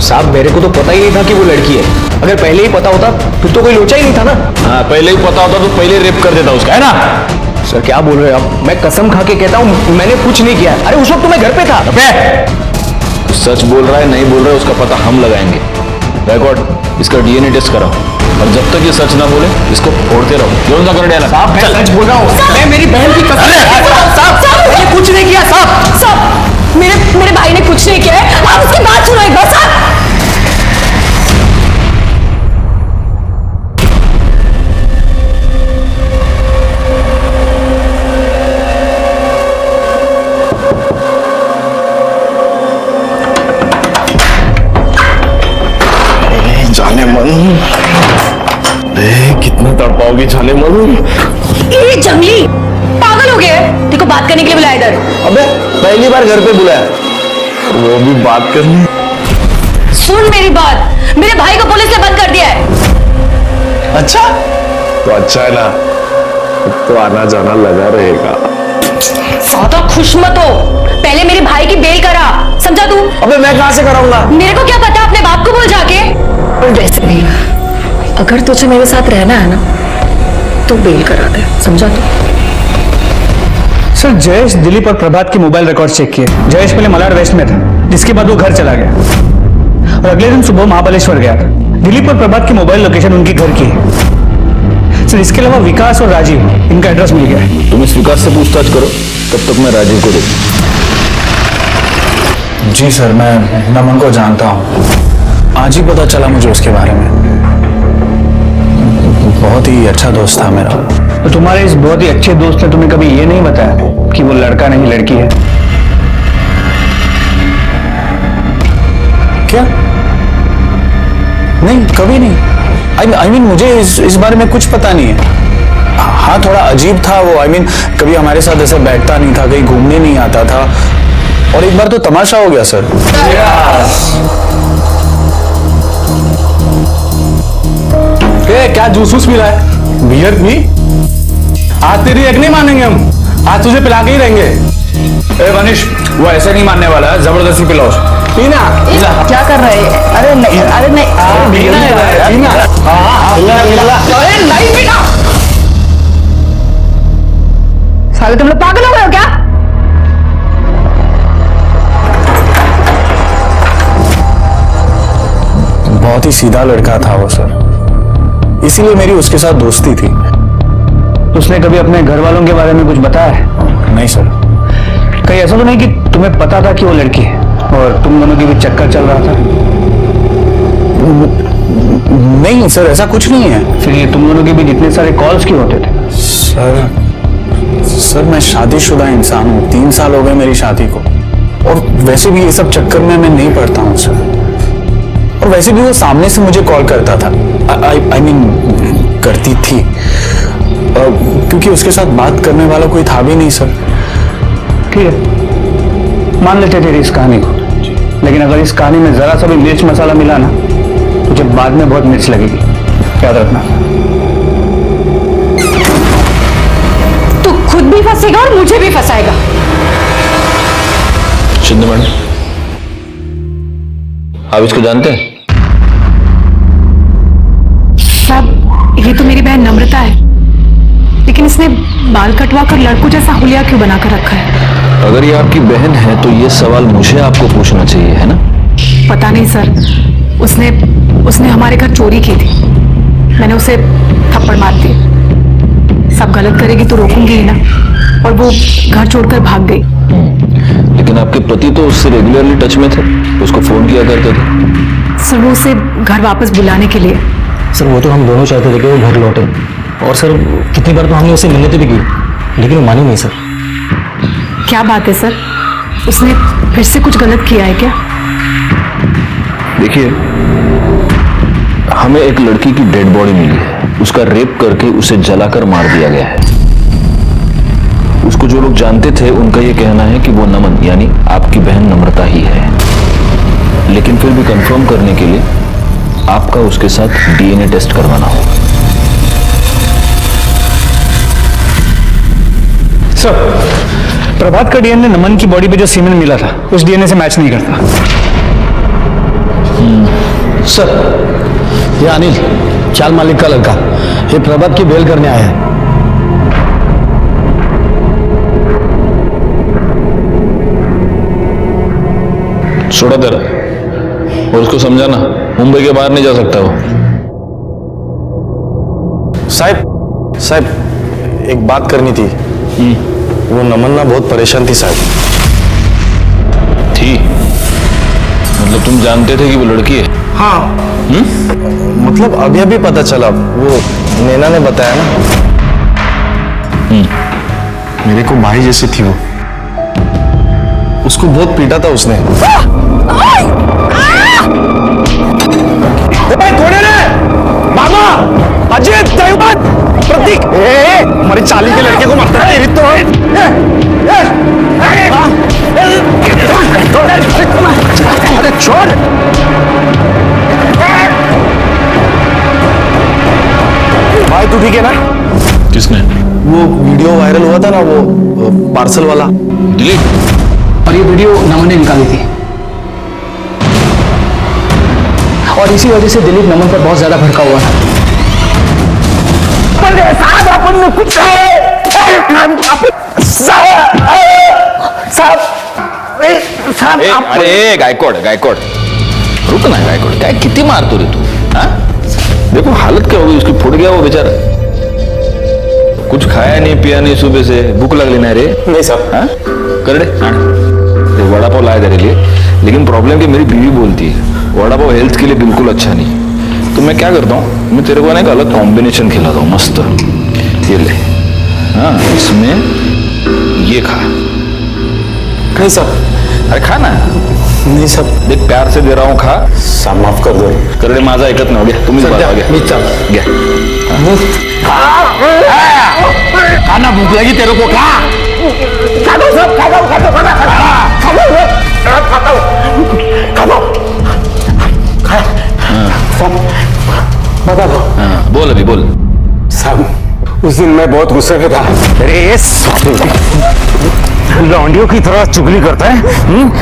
[SPEAKER 15] साहब मेरे को तो पता ही नहीं था कि वो लड़की है। अगर पहले ही पता होता फिर तो कोई लोचा ही नहीं था ना।
[SPEAKER 17] हाँ, पहले ही पता होता तो पहले रेप कर देता उसका, है ना?
[SPEAKER 15] सर क्या बोल रहे हो आप? मैं कसम खा के कहता हूँ मैंने कुछ नहीं किया। अरे उस वक्त तो मैं घर पे था।
[SPEAKER 17] सच बोल रहा है नहीं बोल रहा है उसका पता हम लगाएंगे। रिकॉर्ड, इसका डीएनए टेस्ट कराओ, और जब तक ये सच ना बोले इसको फोड़ते रहो। जोर कर दिया।
[SPEAKER 15] साहब मैं सच बोल रहा हूँ, मैं मेरी बहन की कसम। साहब मैंने कुछ नहीं किया। साहब
[SPEAKER 8] मेरे भाई ने कुछ नहीं किया है, आप उसकी बात सुनो एक बार। साहब
[SPEAKER 14] जाने मन, कितना तड़पाओगी जाने मन।
[SPEAKER 8] ये जंगली पागल हो गया है, देखो बात करने के लिए बुलाया इधर।
[SPEAKER 14] अबे पहली बार घर पे बुलाया, वो भी बात करनी।
[SPEAKER 8] सुन मेरी बात, मेरे भाई को पुलिस ने बंद कर दिया है।
[SPEAKER 14] अच्छा तो अच्छा है ना, तो आना जाना लगा रहेगा।
[SPEAKER 8] ज्यादा खुश मत हो, पहले मेरे भाई की बेल करा, समझा तू?
[SPEAKER 15] अबे मैं कहां से कराऊंगा?
[SPEAKER 8] मेरे को क्या पता, अपने बाप को बोल जाके। और वैसे भी अगर तुझे मेरे साथ रहना है ना तो बेल करा दे, समझा तू?
[SPEAKER 16] सर जयेश दिलीप और प्रभात की मोबाइल रिकॉर्ड चेक किए। जयेश पहले मलाड वेस्ट में था, जिसके बाद वो घर चला गया और अगले दिन सुबह महाबलेश्वर गया था। दिलीप और प्रभात की मोबाइल लोकेशन उनके घर की है। सर इसके अलावा विकास और राजीव, इनका एड्रेस मिल गया है।
[SPEAKER 17] तुम इस विकास से पूछताछ करो, तब तक मैं राजीव को देखूं।
[SPEAKER 6] जी सर, मैं नमन को जानता हूँ, आज ही पता चला मुझे उसके बारे में। बहुत ही अच्छा दोस्त था मेरा।
[SPEAKER 16] तो तुम्हारे इस बहुत ही अच्छे दोस्त ने तुम्हें कभी ये नहीं बताया कि वो लड़का नहीं लड़की है?
[SPEAKER 6] क्या? नहीं, कभी नहीं। आई मीन मुझे इस बारे में कुछ पता नहीं है। हाँ थोड़ा अजीब था वो। आई मीन कभी हमारे साथ ऐसे बैठता नहीं था, कहीं घूमने नहीं आता था, और एक बार तो तमाशा हो गया सर।
[SPEAKER 11] क्या जूस मिला है? बियर पी? आज तेरी एक नहीं मानेंगे हम, आज तुझे पिला के ही रहेंगे।
[SPEAKER 6] ए मनीष, वो ऐसे नहीं मानने वाला है, जबरदस्ती पिलाओ।
[SPEAKER 11] पीना?
[SPEAKER 8] क्या कर रहे हैं? अरे नहीं, अरे नहीं,
[SPEAKER 11] पीना है, पीना।
[SPEAKER 8] अरे नहीं पीना। साले तुम लोग पागल हो गए हो क्या?
[SPEAKER 6] बहुत ही सीधा लड़का था वो सर, इसीलिए मेरी उसके साथ दोस्ती थी।
[SPEAKER 16] उसने कभी अपने घर वालों के बारे में कुछ बताया है?
[SPEAKER 6] नहीं सर।
[SPEAKER 16] कहीं ऐसा तो नहीं कि तुम्हें पता था कि वो लड़की है और तुम दोनों के बीच चक्कर चल रहा था?
[SPEAKER 6] नहीं सर, ऐसा कुछ नहीं है।
[SPEAKER 16] फिर ये तुम दोनों के बीच इतने सारे कॉल्स क्यों होते थे?
[SPEAKER 6] सर मैं शादीशुदा इंसान हूँ, 3 साल हो गए मेरी शादी को, और वैसे भी ये सब चक्कर में मैं नहीं पड़ता हूँ सर। और वैसे भी वो सामने से मुझे कॉल करता था, आई मीन करती थी। क्योंकि उसके साथ बात करने वाला कोई था भी नहीं सर।
[SPEAKER 16] ठीक है, मान लेते तेरी इस कहानी को, लेकिन अगर इस कहानी में जरा सा भी मिर्च मसाला मिला ना, तुझे बाद में बहुत मिर्च लगेगी, याद रखना।
[SPEAKER 4] तू खुद भी फंसेगा और मुझे भी फंसाएगा।
[SPEAKER 17] शिंदे मैडम, आप इसको जानते हैं?
[SPEAKER 10] साहब, ये तो मेरी बहन नम्रता है, लेकिन इसने बाल कटवा कर लड़कों जैसा हुलिया क्यों बनाकर रखा है?
[SPEAKER 17] अगर ये आपकी बहन है तो ये सवाल मुझे आपको पूछना चाहिए, है ना?
[SPEAKER 10] पता नहीं सर, उसने हमारे घर चोरी की थी, मैंने उसे थप्पड़ मार दिए। सब गलत करेगी तो रोकूंगी ही ना, और वो घर छोड़कर भाग गई।
[SPEAKER 17] लेकिन आपके पति तो उससे रेगुलरली टच में थे, उसको फोन किया करते थे।
[SPEAKER 10] सर वो उसे घर वापस बुलाने के लिए।
[SPEAKER 15] सर वो तो हम दोनों चाहते थे कि वो घर लौटे, और सर कितनी बार तो हमने उसे मिन्नतें भी की, लेकिन वो मानी नहीं सर।
[SPEAKER 10] क्या बात है सर, उसने फिर से कुछ गलत किया है क्या?
[SPEAKER 17] देखिए, हमें एक लड़की की डेड बॉडी मिली है, उसका रेप करके उसे जलाकर मार दिया गया है। उसको जो लोग जानते थे उनका यह कहना है कि वो नमन यानी आपकी बहन नम्रता ही है, लेकिन फिर भी कंफर्म करने के लिए आपका उसके साथ डीएनए टेस्ट करवाना होगा।
[SPEAKER 16] सर, प्रभात का डीएनए नमन की बॉडी पे जो सीमेन मिला था उस डीएनए से मैच नहीं करता।
[SPEAKER 15] सर, ये अनिल, चाल मालिक का लड़का, ये प्रभात की बेल करने आया है।
[SPEAKER 17] छोड़ा तेरा, और उसको समझाना मुंबई के बाहर नहीं जा सकता वो।
[SPEAKER 6] साहब एक बात करनी थी। वो नमन ना बहुत परेशान थी साहब।
[SPEAKER 17] थी? मतलब तुम जानते थे कि वो लड़की है?
[SPEAKER 6] हाँ। मतलब अभी अभी पता चला, वो नैना ने बताया ना। मेरे को भाई जैसी थी वो, उसको बहुत पीटा था उसने।
[SPEAKER 15] थोड़े रे मामा, अजीत, प्रतीक, हमारी चाली के लड़के को मारता है तो। अरे छोड़। भाई तू ठीक है ना?
[SPEAKER 17] किसने?
[SPEAKER 6] वो वीडियो वायरल हुआ था ना, वो पार्सल वाला
[SPEAKER 17] दिलीप।
[SPEAKER 15] और ये वीडियो नमन ने निकाली थी, और इसी वजह से दिलीप नमन पर बहुत ज्यादा भड़का हुआ था। अपन ने कुछ
[SPEAKER 17] अरे गायकवाड, रुक ना गायकवाड, काय किती मारतो रे तू? हाँ? देखो हालत क्या होगी उसकी, फुट गया वो बेचारा। कुछ खाया नहीं पिया नहीं, सुबह से भूख लगली ना रे?
[SPEAKER 6] नहीं साहब।
[SPEAKER 17] हाँ? कर दे, वड़ा पाव लाया तेरे लिए, लेकिन प्रॉब्लम कि मेरी बीवी बोलती है वड़ा पाव हेल्थ के लिए बिल्कुल अच्छा नहीं। तो मैं क्या करता हूँ, मैं तेरे को ना एक अलग कॉम्बिनेशन खिलाता हूँ, मस्त। ये ले, हाँ, इसमें ये खा।
[SPEAKER 6] नहीं साहब।
[SPEAKER 17] अरे खा ना।
[SPEAKER 6] नहीं साहब।
[SPEAKER 17] देख प्यार से दे रहा हूँ, खा।
[SPEAKER 6] साहब माफ कर दो।
[SPEAKER 17] कर दे, माझा ऐकत नाही, हो गया तुम्हीच बघा, घ्या।
[SPEAKER 15] खाना भूख लगी तेरे को, खा। खा दो सब, खा दो, खा दो, खा दो, खा दो, खा दो, बता दो।
[SPEAKER 17] हाँ, बोल अभी बोल।
[SPEAKER 15] साहब उस दिन मैं बहुत गुस्से में था। अरे लौंडियों की तरह चुगली करता है।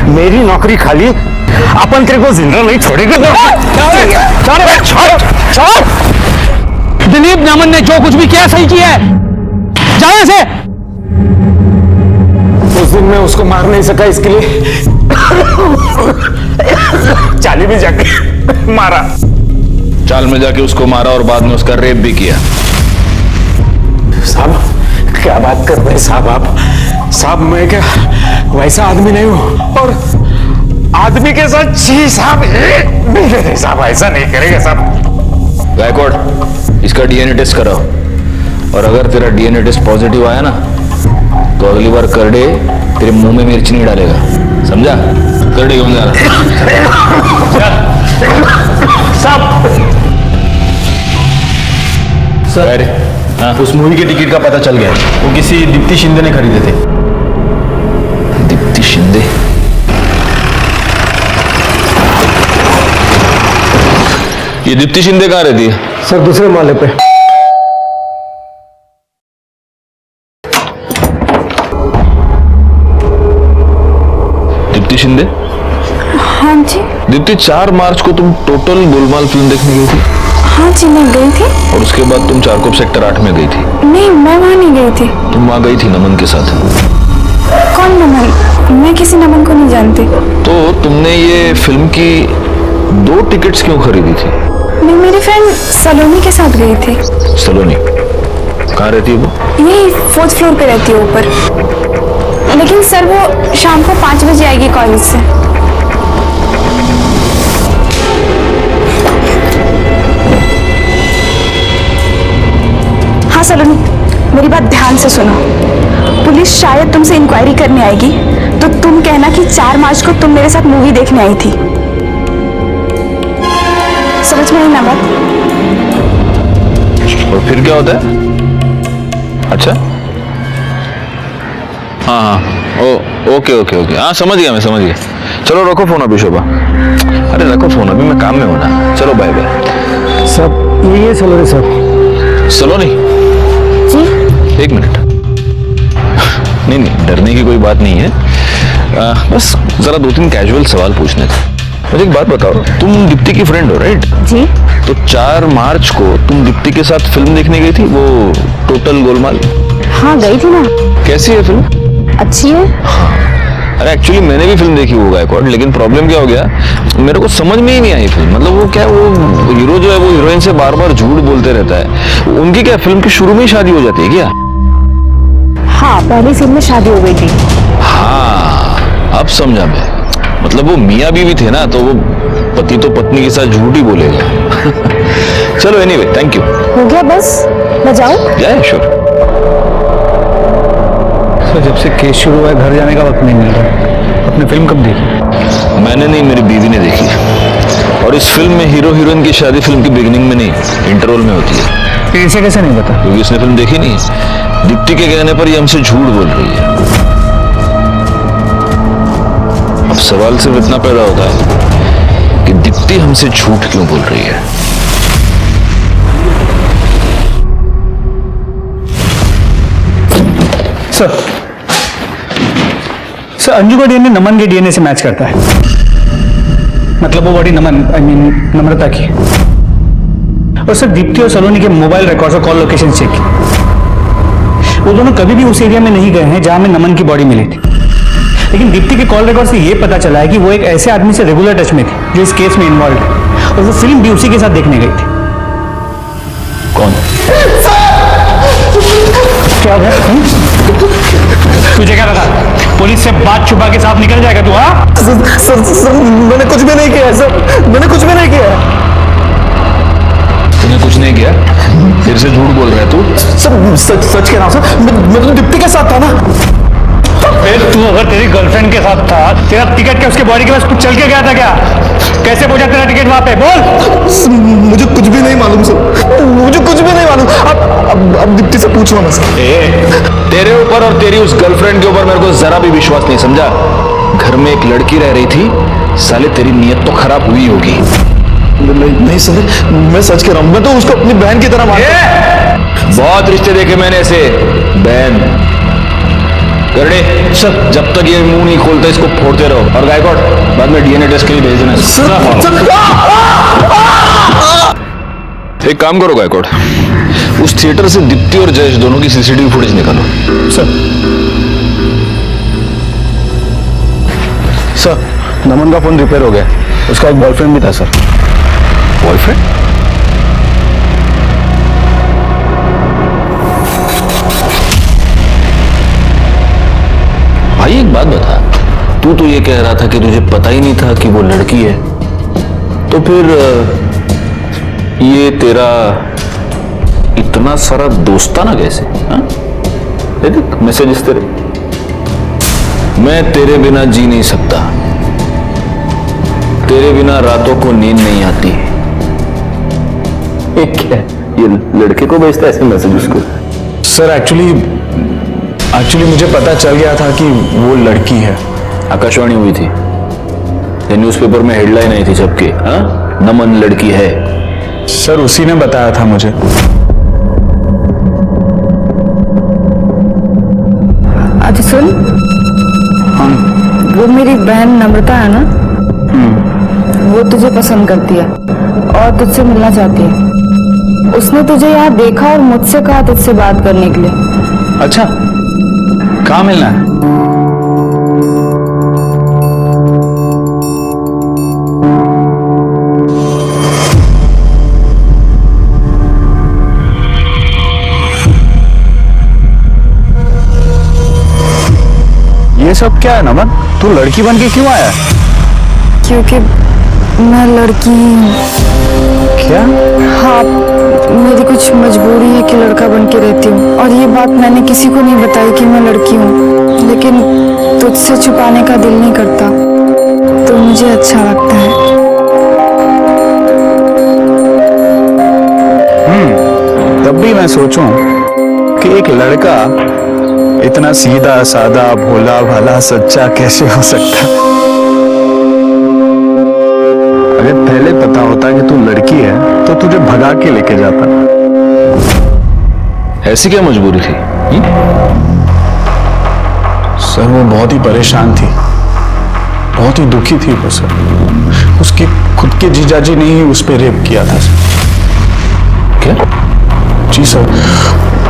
[SPEAKER 15] मेरी नौकरी खाली, अपन तेरे को जिंदा नहीं छोड़ेगा। दिलीप नमन ने जो कुछ भी किया सही किया है, जाए से। उस दिन मैं उसको मार नहीं सका, इसके लिए चाली भी जाके मारा।
[SPEAKER 17] चाल में जाके उसको मारा और बाद में उसका रेप भी किया।
[SPEAKER 15] साहब क्या बात कर रहे हैं साहब आप? साहब मैं क्या वैसा आदमी नहीं हूं, और आदमी के साथ छी साहब नहीं साहब, ऐसा नहीं करेगा साहब।
[SPEAKER 17] गायकवाड, इसका डीएनए टेस्ट कराओ, और अगर तेरा डीएनए टेस्ट पॉजिटिव आया ना तो अगली बार करडे तेरे मुंह में मिर्च नहीं डालेगा, समझा? करडे घेऊन जा
[SPEAKER 15] साहब।
[SPEAKER 17] सर
[SPEAKER 6] उस मूवी के टिकट का पता चल गया। वो किसी दीप्ति शिंदे ने खरीदे थे।
[SPEAKER 17] दीप्ति शिंदे? ये दीप्ति शिंदे कहाँ रहती है?
[SPEAKER 11] सर दूसरे माले पे।
[SPEAKER 17] दीप्ति शिंदे?
[SPEAKER 13] हाँ जी।
[SPEAKER 17] दीप्ति, 4 मार्च को तुम टोटल गोलमाल फिल्म देखने गई थी?
[SPEAKER 13] हाँ जी, मैं गई थी।
[SPEAKER 17] और उसके बाद तुम चारकोप सेक्टर 8 में गई थी?
[SPEAKER 13] नहीं, मैं वहाँ नहीं गई थी।
[SPEAKER 17] तुम वहाँ गई थी नमन के साथ?
[SPEAKER 13] कौन नमन? मैं किसी नमन को नहीं जानती।
[SPEAKER 17] तो तुमने ये फिल्म की 2 टिकट्स क्यों खरीदी थी?
[SPEAKER 13] मैं मेरी फ्रेंड सलोनी के साथ गई थी।
[SPEAKER 17] सलोनी कहाँ रहती है वो?
[SPEAKER 13] यही 4th फ्लोर पे रहती है ऊपर। लेकिन सर वो शाम को 5 बजे आएगी कॉलेज से। हाँ सलोनी, मेरी बात ध्यान से सुनो। पुलिस शायद तुमसे इंक्वायरी करने आएगी, तो तुम कहना कि 4 मार्च को तुम मेरे साथ मूवी देखने आई थी। समझ में आई ना बात?
[SPEAKER 17] और फिर क्या होता है? अच्छा, हाँ, ओके, हाँ समझ गया, मैं समझ गया। चलो रखो फोन अभी शोभा। अरे रखो फोन अभी, मैं काम में हूं ना। चलो बाय बाय।
[SPEAKER 11] सब ये है सलोनी साहब।
[SPEAKER 17] सलोनी जी, 1 मिनट। नहीं, डरने की कोई बात नहीं है। बस जरा 2-3 कैजुअल सवाल पूछने थे। मुझे एक बात बताओ, तुम दीप्ति की फ्रेंड हो राइट?
[SPEAKER 13] जी।
[SPEAKER 17] तो 4 मार्च को तुम दीप्ति के साथ फिल्म देखने गई थी, वो टोटल गोलमाल?
[SPEAKER 13] हाँ गई थी ना।
[SPEAKER 17] कैसी है फिल्म?
[SPEAKER 13] अच्छी है।
[SPEAKER 17] अरे एक्चुअली मैंने भी फिल्म देखी होगा गायकवाड़, लेकिन प्रॉब्लम क्या हो गया, मेरे को समझ में ही नहीं आई फिल्म। मतलब वो क्या, वो हीरो जो है वो हीरोइन से बार बार झूठ बोलते रहता है। उनकी क्या फिल्म के शुरू में ही शादी हो जाती है क्या?
[SPEAKER 13] हाँ, पहली सीन में शादी हो गई थी।
[SPEAKER 17] हाँ अब समझा मैं। मतलब वो मियाँ बीवी थे ना, तो वो पति तो पत्नी के साथ झूठ ही बोलेगा। चलो एनीवे, थैंक यू।
[SPEAKER 13] हो गया बस, मैं जाऊँ?
[SPEAKER 17] या श्योर।
[SPEAKER 16] तो जब से केस शुरू हुआ है घर जाने का वक्त नहीं मिल रहा। अपनी फिल्म कब देखी?
[SPEAKER 17] मैंने नहीं, मेरी बीवी ने देखी। और इस फिल्म में हीरो हीरोइन की शादी फिल्म की बिगिनिंग में नहीं, इंटरवल में होती है।
[SPEAKER 16] फिर इसे कैसे नहीं पता?
[SPEAKER 17] क्योंकि उसने फिल्म देखी नहीं। दीप्ति के कहने पर ये हमसे झूठ बोल रही है। अब सवाल सिर्फ इतना पैदा होता है कि दीप्ति हमसे झूठ क्यों बोल रही है।
[SPEAKER 16] सर अंजू का डीएनए नमन के डीएनए से मैच करता है। मतलब वो बॉडी नमन, आई मीन नम्रता की। और सर दीप्ति और सलोनी के मोबाइल रिकॉर्ड्स और कॉल लोकेशन चेक की। वो दोनों कभी भी उस एरिया में नहीं गए हैं जहां में नमन की बॉडी मिली थी। लेकिन दीप्ति के कॉल रिकॉर्ड से ये पता चला है कि वो एक ऐसे आदमी से रेगुलर टच में थी जो इस केस में इन्वॉल्व है, और वो फिल्म भी उसी के साथ देखने गई थी।
[SPEAKER 17] कौन?
[SPEAKER 16] क्या हुआ? तुझे क्या लगा पुलिस से बात छुपा के साथ निकल जाएगा तू? हाँ
[SPEAKER 11] सर, मैंने कुछ भी नहीं किया है सर, मैंने कुछ भी नहीं किया है।
[SPEAKER 17] तूने कुछ नहीं किया? फिर से झूठ बोल रहा है तू?
[SPEAKER 11] सर सच कह रहा हूँ सर, मैं तो दीप्ति के साथ था ना।
[SPEAKER 16] फिर तू अगर तेरी गर्लफ्रेंड के साथ था, तेरा टिकट क्या उसके बॉडी के पास चल के गया था क्या? कैसे पहुंचा तेरा टिकट वहां पे? बोल।
[SPEAKER 11] मुझे कुछ भी नहीं मालूम सर, मुझे कुछ भी नहीं मालूम। अब दीप्ति से पूछो ना सर।
[SPEAKER 17] तेरे ऊपर और तेरी उस गर्लफ्रेंड के ऊपर मेरे को जरा भी विश्वास नहीं, समझा? घर में एक लड़की रह रही थी, साले तेरी नीयत तो खराब हुई होगी।
[SPEAKER 11] नहीं सर, मैं सच कह रहा हूँ, मैं तो उसको अपनी बहन की तरह मानता।
[SPEAKER 17] बहुत रिश्ते देखे मैंने ऐसे। बहन करड़े सर, जब तक ये मुंह नहीं खोलता इसको फोड़ते रहो। और गायकवाड़ बाद में डीएनए टेस्ट के लिए भेज देना। एक काम करो गायकवाड़, उस थिएटर से दीप्ति और जयेश दोनों की सीसीटीवी फुटेज निकालो।
[SPEAKER 6] सर नमन का फोन रिपेयर हो गया, उसका एक बॉयफ्रेंड भी था सर।
[SPEAKER 17] बॉयफ्रेंड? भाई एक बात बता, तू तो ये कह रहा था कि तुझे पता ही नहीं था कि वो लड़की है, तो फिर ये तेरा इतना सारा दोस्ताना कैसे? देख मैसेजेस तेरे। मैं तेरे बिना जी नहीं सकता, तेरे बिना रातों को नींद नहीं आती।
[SPEAKER 11] एक क्या है?
[SPEAKER 17] ये लड़के को भेजता है ऐसे मैसेज उसको?
[SPEAKER 6] सर एक्चुअली मुझे पता चल गया था कि वो लड़की है।
[SPEAKER 17] आकाशवाणी हुई थी, ये न्यूज़पेपर में हेडलाइन आई थी सबके, हाँ, नमन लड़की है।
[SPEAKER 6] सर उसी ने बताया था मुझे।
[SPEAKER 13] अच्छा सुन, वो मेरी बहन नम्रता है ना, वो तुझे पसंद करती है और तुझसे मिलना चाहती है। उसने तुझे यहाँ देखा और मुझसे कहा तुझसे बात करने के लिए।
[SPEAKER 6] अच्छा, कहाँ मिलना है? ये सब क्या है नमन? तू लड़की बन के क्यों आया?
[SPEAKER 13] क्योंकि मैं लड़की हूँ।
[SPEAKER 6] क्या?
[SPEAKER 13] हाँ, मेरी कुछ मजबूरी है कि लड़का बन के रहती हूँ, और ये बात मैंने किसी को नहीं बताई कि मैं लड़की हूँ, लेकिन तुझसे छुपाने का दिल नहीं करता, तो मुझे अच्छा लगता है।
[SPEAKER 6] तब भी मैं सोचूं कि एक लड़का इतना सीधा सादा भोला भाला सच्चा कैसे हो सकता? अगर पहले पता होता कि तू लड़की है तो तुझे भगा के लेके जाता।
[SPEAKER 17] ऐसी क्या मजबूरी थी?
[SPEAKER 6] सर वो बहुत ही परेशान थी, बहुत ही दुखी थी वो सर। उसके खुद के जीजाजी ने ही उस पर रेप किया था सर।
[SPEAKER 17] क्या?
[SPEAKER 6] जी सर,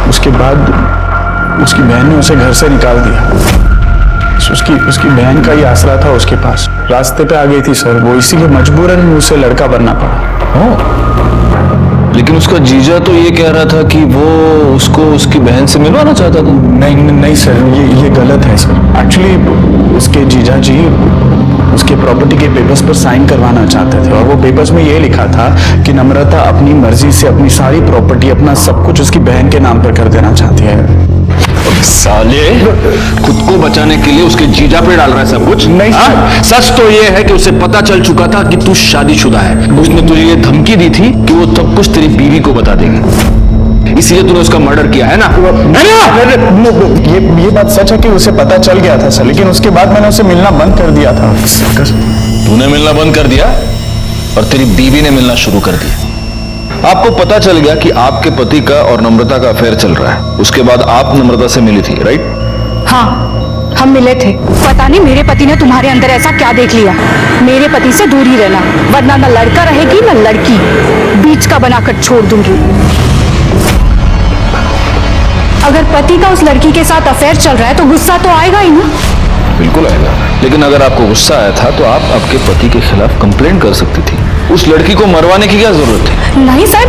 [SPEAKER 6] उसके बाद उसकी बहन ने उसे घर से निकाल दिया। उसकी बहन का ही आसरा था उसके पास, रास्ते पे आ गई थी सर वो, इसीलिए मजबूरन उसे लड़का बनना पड़ा।
[SPEAKER 17] लेकिन उसका जीजा तो ये कह रहा था कि वो उसको उसकी बहन से मिलवाना चाहता था।
[SPEAKER 6] नहीं सर, ये गलत है सर। एक्चुअली उसके जीजा जी उसके प्रॉपर्टी के पेपर्स पर साइन करवाना चाहते थे, और वो पेपर्स में ये लिखा था कि नम्रता अपनी मर्जी से अपनी सारी प्रॉपर्टी, अपना सब कुछ उसकी बहन के नाम पर कर देना चाहती है।
[SPEAKER 17] साले, खुद को बचाने के लिए उसके जीजा पे डाल रहा है सब कुछ? नहीं सच तो ये है कि उसे पता चल चुका था कि तू शादीशुदा है। उसने तुझे ये धमकी दी थी कि वो सब कुछ तेरी बीवी को बता देगी, इसीलिए तूने उसका मर्डर किया है ना?
[SPEAKER 6] ये बात सच है कि उसे पता चल गया था सर, लेकिन उसके बाद मैंने उसे मिलना बंद कर दिया था।
[SPEAKER 17] तूने मिलना बंद कर दिया और तेरी बीवी ने मिलना शुरू कर दिया। आपको पता चल गया कि आपके पति का और नम्रता का अफेयर चल रहा है, उसके बाद आप नम्रता से मिली थी, राइट?
[SPEAKER 18] हाँ, हम मिले थे। पता नहीं मेरे पति ने तुम्हारे अंदर ऐसा क्या देख लिया। मेरे पति से दूर ही रहना, वरना न लड़का रहेगी न लड़की, बीच का बनाकर छोड़ दूंगी। अगर पति का उस लड़की के साथ अफेयर चल रहा है तो गुस्सा तो आएगा ही ना।
[SPEAKER 17] बिल्कुल आएगा, लेकिन अगर आपको गुस्सा आया था तो आप आपके पति के खिलाफ कंप्लेंट कर सकती थी। उस लड़की को मरवाने की क्या जरूरत थी?
[SPEAKER 18] नहीं सर,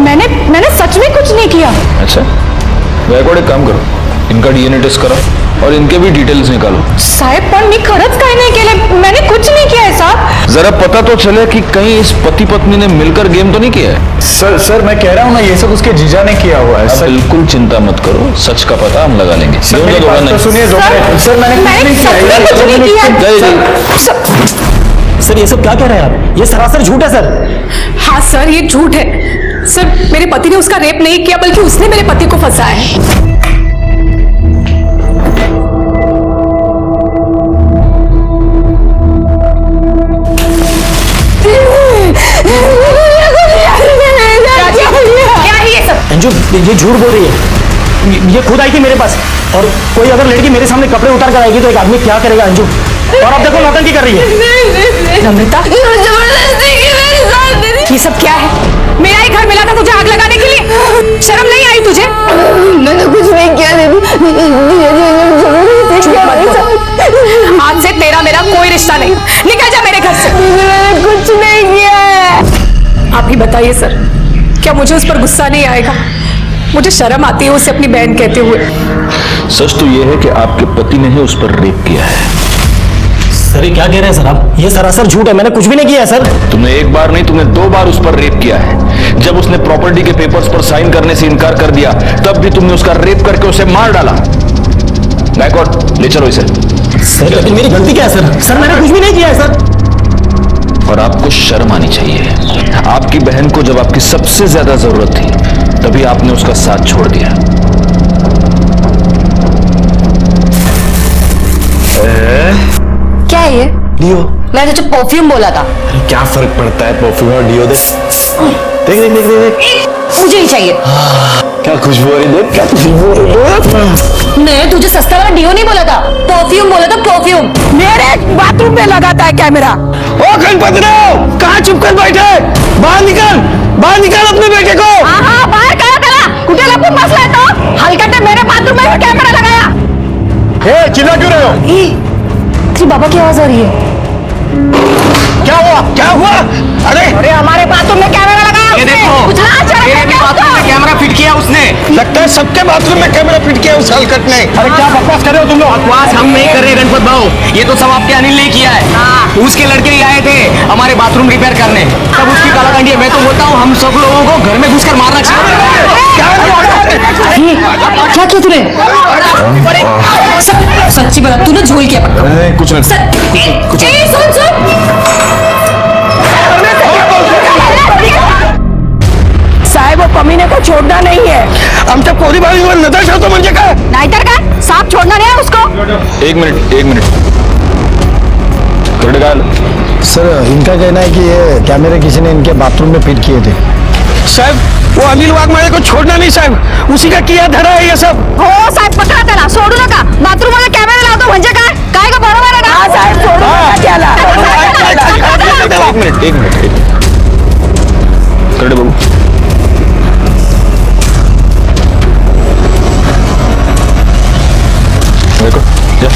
[SPEAKER 18] मैंने सच में कुछ नहीं किया।
[SPEAKER 17] अच्छा, गायकवाड एक काम करो, इनका डीएनए टेस्ट कराओ और इनके भी डिटेल्स निकालो।
[SPEAKER 18] साहेब पण मी खरंच काही नहीं केले, मैंने कुछ नहीं किया है साहब।
[SPEAKER 17] जरा पता तो चले कि कहीं इस पति पत्नी ने मिलकर गेम तो नहीं किया है?
[SPEAKER 6] सर मैं कह रहा हूँ ना, ये सब उसके जीजा ने किया हुआ है।
[SPEAKER 17] बिल्कुल चिंता मत करो, सच का पता हम लगा लेंगे।
[SPEAKER 6] सर सुनिए, सर मैंने कुछ नहीं किया।
[SPEAKER 15] सर ये सब क्या कह रहे हैं आप? ये सरासर झूठ है सर।
[SPEAKER 10] हाँ सर, ये झूठ है सर। मेरे पति ने उसका रेप नहीं किया, बल्कि उसने मेरे पति को फंसाया है।
[SPEAKER 15] अंजू, ये झूठ बोल रही है। ये खुद आई थी मेरे पास, और कोई अगर लड़की मेरे सामने कपड़े उतार कर आएगी तो एक आदमी क्या करेगा अंजू? और अब देखो नौटंकी कर रही है।
[SPEAKER 18] नम्रता, ये सब क्या है? मेरा ही घर मिला था तुझे आग लगाने के लिए, शर्म नहीं आई तुझे?
[SPEAKER 3] मैंने कुछ नहीं किया
[SPEAKER 18] आज से तेरा मेरा कोई रिश्ता नहीं, निकल जा मेरे घर से।
[SPEAKER 3] मैंने कुछ नहीं किया है।
[SPEAKER 10] आप ही बताइए सर, क्या मुझे उस पर गुस्सा नहीं आएगा? मुझे शर्म आती है उसे अपनी बहन कहते हुए।
[SPEAKER 17] सच तो यह है कि आपके पति ने ही उस पर रेप किया है।
[SPEAKER 15] सर ये क्या कह रहे हैं सर आप? ये सरासर झूठ है, मैंने कुछ भी नहीं किया है सर।
[SPEAKER 17] तुमने एक बार नहीं, तुमने 2 बार उस पर रेप किया है। जब उसने प्रॉपर्टी के पेपर्स पर साइन करने से इनकार कर दिया, तब भी तुमने उसका रेप करके उसे मार डाला। गायकवाड, ले चलो इसे।
[SPEAKER 15] सर लेकिन मेरी गलती क्या है सर? सर मैंने कुछ भी नहीं किया है सर।
[SPEAKER 17] और आपको शर्म आनी चाहिए। आपकी बहन को जब आपकी सबसे ज्यादा जरूरत थी तभी आपने उसका साथ छोड़ दिया।
[SPEAKER 4] क्या है ये?
[SPEAKER 15] डियो।
[SPEAKER 4] मैंने तो परफ्यूम बोला था।
[SPEAKER 15] क्या फर्क पड़ता है परफ्यूम और डियो? देख देख देख देख देख।
[SPEAKER 4] मुझे ही चाहिए।
[SPEAKER 15] क्या खुशबू हो रही, देख क्या खुशबू हो रही।
[SPEAKER 4] मैं तुझे सस्ता वाला डियो नहीं बोला था, परफ्यूम बोला था, परफ्यूम।
[SPEAKER 15] मेरे बाथरूम में लगाता है कैमरा। ओ गणपति राव, कहाँ चुप कर बैठे? बाहर निकाल अपने बेटे को।
[SPEAKER 18] हाँ बाहर करा कुठे लपून बसलाय तो? हलकटे मेरे बाथरूम में भी कैमरा लगाया।
[SPEAKER 15] ए, चिल्ला क्यों रहे हो?
[SPEAKER 4] तेरी बाबा की आवाज आ रही है।
[SPEAKER 15] क्या हुआ? अरे
[SPEAKER 18] हमारे बाथरूम में कैमरा लगाया
[SPEAKER 12] ये
[SPEAKER 18] उसने।
[SPEAKER 12] देखो,
[SPEAKER 18] कुछ लाज शर्म
[SPEAKER 12] मेरे
[SPEAKER 18] है
[SPEAKER 12] भी
[SPEAKER 18] क्या
[SPEAKER 12] बाथरूम में
[SPEAKER 18] उसको?
[SPEAKER 12] कैमरा फिट किया उसने।
[SPEAKER 15] लगता है सबके बाथरूम में कैमरा फिट किया उस हलकट ने। अरे क्या बकवास कर रहे हो तुम लोग?
[SPEAKER 12] बकवास हम नहीं कर रहे गणपत भाऊ, ये तो सब आपके अनिल ने किया है। उसके लड़के ही आए थे हमारे बाथरूम रिपेयर करने, तब उसकी कालाकांडी है। मैं तो बोलता हूँ हम सब लोगों को घर में घुसकर मारना चाहिए।
[SPEAKER 4] क्या किया तूने? सच्ची बता, तूने झोल किया पक्का?
[SPEAKER 15] कुछ नहीं।
[SPEAKER 18] साहेब वो कमीने को छोड़ना नहीं है।
[SPEAKER 15] आमच्या पोरी बाळीवर नजर ठेवतो म्हणजे काय?
[SPEAKER 18] नाहीतर काय, सांप छोड़ना नहीं है उसको।
[SPEAKER 17] एक मिनट थोड़े गाल।
[SPEAKER 11] सर इनका कहना है कि ये कैमरे किसी ने इनके बाथरूम में फिट किए थे।
[SPEAKER 15] साहब वो अनिल वाघमारे को छोड़ना नहीं साहब, उसी का किया धरा है ये सब।
[SPEAKER 18] हो साहेब पकडा त्याला, सोडू नका। बाथरूम मध्ये कॅमेरा लावतो म्हणजे काय? काय का बरोबर आहे ना? साहेब सोडू नका त्याला।
[SPEAKER 17] एक मिनट करडे बाबू, देखो जा।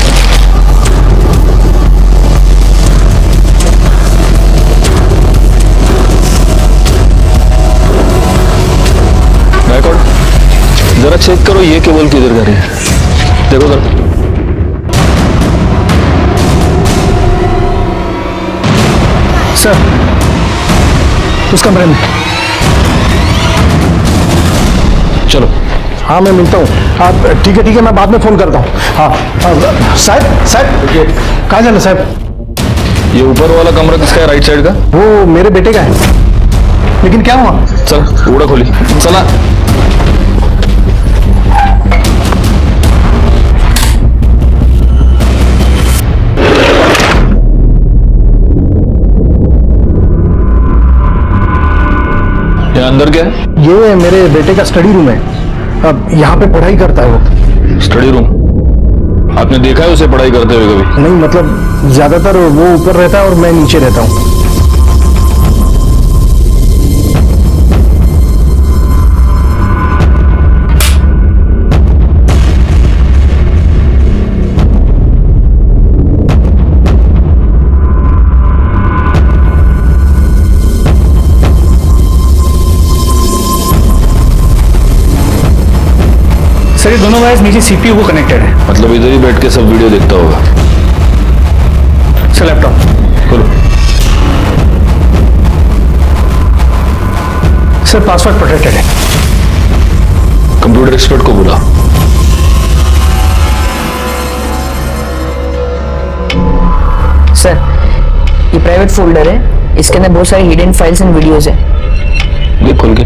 [SPEAKER 17] जरा चेक करो ये केबल किधर जा रही है, देखो जरा।
[SPEAKER 11] सर उस कमरे में।
[SPEAKER 17] चलो।
[SPEAKER 11] हाँ मैं मिलता हूँ। आप ठीक है मैं बाद में फोन करता हूँ। हाँ साहब कहाँ जाना साहब?
[SPEAKER 17] ये ऊपर वाला कमरा किसका है, राइट साइड का?
[SPEAKER 11] वो मेरे बेटे का है। लेकिन क्या हुआ?
[SPEAKER 17] चल उड़ा खोली, चला। ये अंदर क्या है?
[SPEAKER 11] ये मेरे बेटे का स्टडी रूम है। अब यहाँ पे पढ़ाई करता है वो।
[SPEAKER 17] Study room? आपने देखा है उसे पढ़ाई करते हुए कभी?
[SPEAKER 11] नहीं मतलब ज्यादातर वो ऊपर रहता है और मैं नीचे रहता हूँ।
[SPEAKER 16] सर ये दोनों वायर्स नीचे सीपीयू को कनेक्टेड है।
[SPEAKER 17] मतलब इधर ही बैठ के सब वीडियो देखता होगा।
[SPEAKER 16] सर लैपटॉप
[SPEAKER 17] खोलो।
[SPEAKER 16] सर पासवर्ड प्रोटेक्टेड है।
[SPEAKER 17] कंप्यूटर एक्सपर्ट को बुला।
[SPEAKER 8] सर ये प्राइवेट फोल्डर है, इसके अंदर बहुत सारी हिडन फाइल्स एंड वीडियोस है।
[SPEAKER 17] देख खोल के।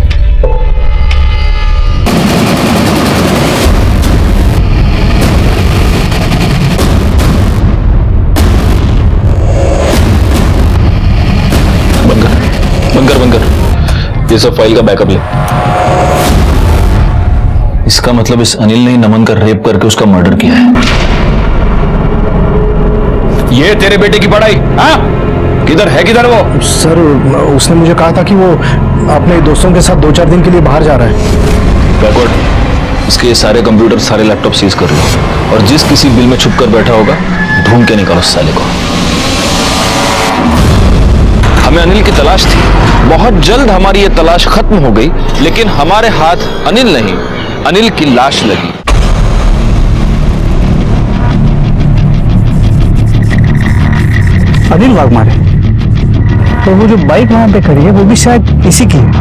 [SPEAKER 17] बंकर ये सब फाइल का बैकअप ले। इसका मतलब इस अनिल ने नमन का रेप करके उसका मर्डर किया है। ये तेरे बेटे की पढ़ाई? हाँ किधर वो?
[SPEAKER 11] सर उसने मुझे कहा था कि वो अपने दोस्तों के साथ 2-4 दिन के लिए बाहर जा रहा है।
[SPEAKER 17] बैकवर्ड इसके ये सारे कंप्यूटर सारे लैपटॉप सीज कर लो और जिस किसी बिल में छुप कर बैठा होगा ढूंढ के निकालो साले को। हमें अनिल की तलाश थी, बहुत जल्द हमारी ये तलाश खत्म हो गई, लेकिन हमारे हाथ अनिल नहीं अनिल की लाश लगी।
[SPEAKER 16] अनिल वाघमारे? तो वो जो बाइक वहां पे खड़ी है वो भी शायद इसी की है।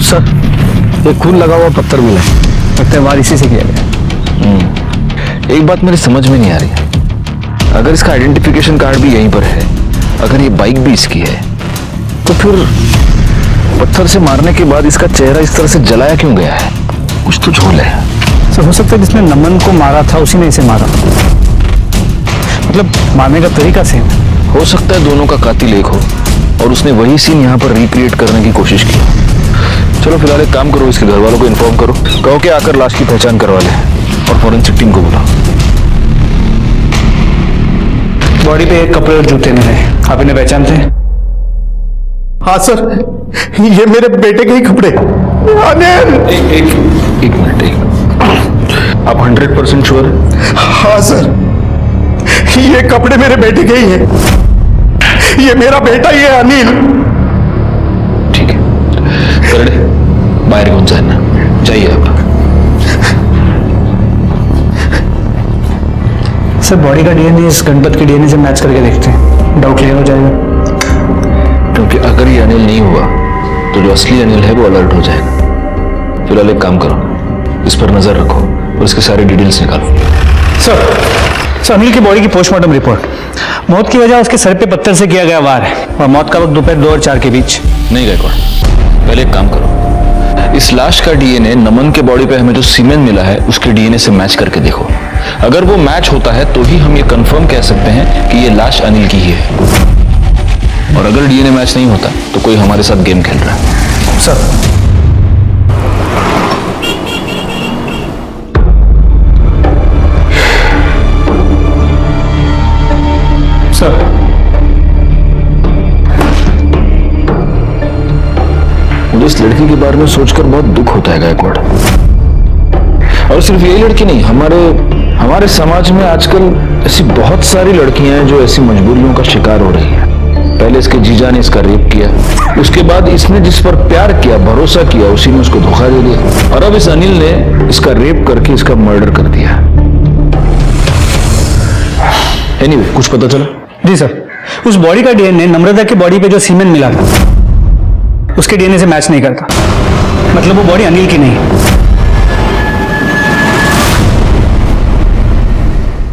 [SPEAKER 11] सर एक खून लगा हुआ पत्थर मिला है, लगता है वार इसी से किया गया।
[SPEAKER 17] एक बात मेरी समझ में नहीं आ रही, अगर इसका आइडेंटिफिकेशन कार्ड भी यहीं पर है, अगर ये बाइक भी इसकी है, तो फिर पत्थर से मारने के बाद इसका चेहरा इस तरह से जलाया क्यों गया है? कुछ तो झोल है।
[SPEAKER 16] सर हो सकता है जिसने नमन को मारा था उसी ने इसे मारा, मतलब मारने का तरीका सेम।
[SPEAKER 17] हो सकता है दोनों का कातिल एक हो और उसने वही सीन यहाँ पर रिक्रिएट करने की कोशिश की। चलो फिलहाल एक काम करो, इसके घर वालों को इन्फॉर्म करो, कहो कि आकर लाश की पहचान करवा ले और फॉरेंसिक टीम को बुलाओ।
[SPEAKER 16] बॉडी पे एक कपड़े और जूते मिले, आप इन्हें पहचानते हैं?
[SPEAKER 11] हाँ सर, ये मेरे बेटे के ही कपड़े।
[SPEAKER 17] एक मिनट, आप 100% श्योर?
[SPEAKER 11] हाँ सर, ये कपड़े मेरे बेटे के ही हैं। ये मेरा बेटा ही है अनिल।
[SPEAKER 17] ठीक है, करड़े बाहर कौन जाना, जाइए आप।
[SPEAKER 16] सर बॉडी का डीएनए इस गणपत के डीएनए से मैच करके देखते हैं, डाउट क्लियर हो जाएगा।
[SPEAKER 17] क्योंकि अगर ये अनिल नहीं हुआ तो जो असली अनिल है वो अलर्ट हो जाएगा। फिलहाल एक काम करो, इस पर नजर रखो और इसके सारे डिटेल्स निकालो।
[SPEAKER 16] सर अनिल की बॉडी की पोस्टमार्टम रिपोर्ट, मौत की वजह उसके सर पे पत्थर से किया गया वार है और मौत का वक्त दोपहर 2 और 4 के बीच।
[SPEAKER 17] नहीं गायकवाड़, पहले एक काम करो, इस लाश का डीएनए नमन के बॉडी पे हमें जो सीमेंट मिला है उसके डीएनए से मैच करके देखो। अगर वो मैच होता है तो ही हम ये कंफर्म कह सकते हैं कि ये लाश अनिल की ही है, और अगर डीएनए मैच नहीं होता तो कोई हमारे साथ गेम खेल रहा है।
[SPEAKER 16] सर
[SPEAKER 17] मुझे इस लड़की के बारे में सोचकर बहुत दुख होता है गायकवाड़। और सिर्फ यही लड़की नहीं, हमारे समाज में आजकल ऐसी बहुत सारी लड़कियां हैं जो ऐसी मजबूरियों का शिकार हो रही हैं। पहले इसके जीजा ने इसका रेप किया, उसके बाद इसने जिस पर प्यार किया, भरोसा किया, उसी ने उसको धोखा दे दिया, और अब इस अनिल ने इसका रेप करके इसका मर्डर कर दिया। एनीवे, कुछ पता चला?
[SPEAKER 16] जी सर, उस बॉडी का डीएनए नम्रता की बॉडी पे जो सीमेंट मिला था उसके डीएनए से मैच नहीं करता, मतलब वो बॉडी अनिल की नहीं।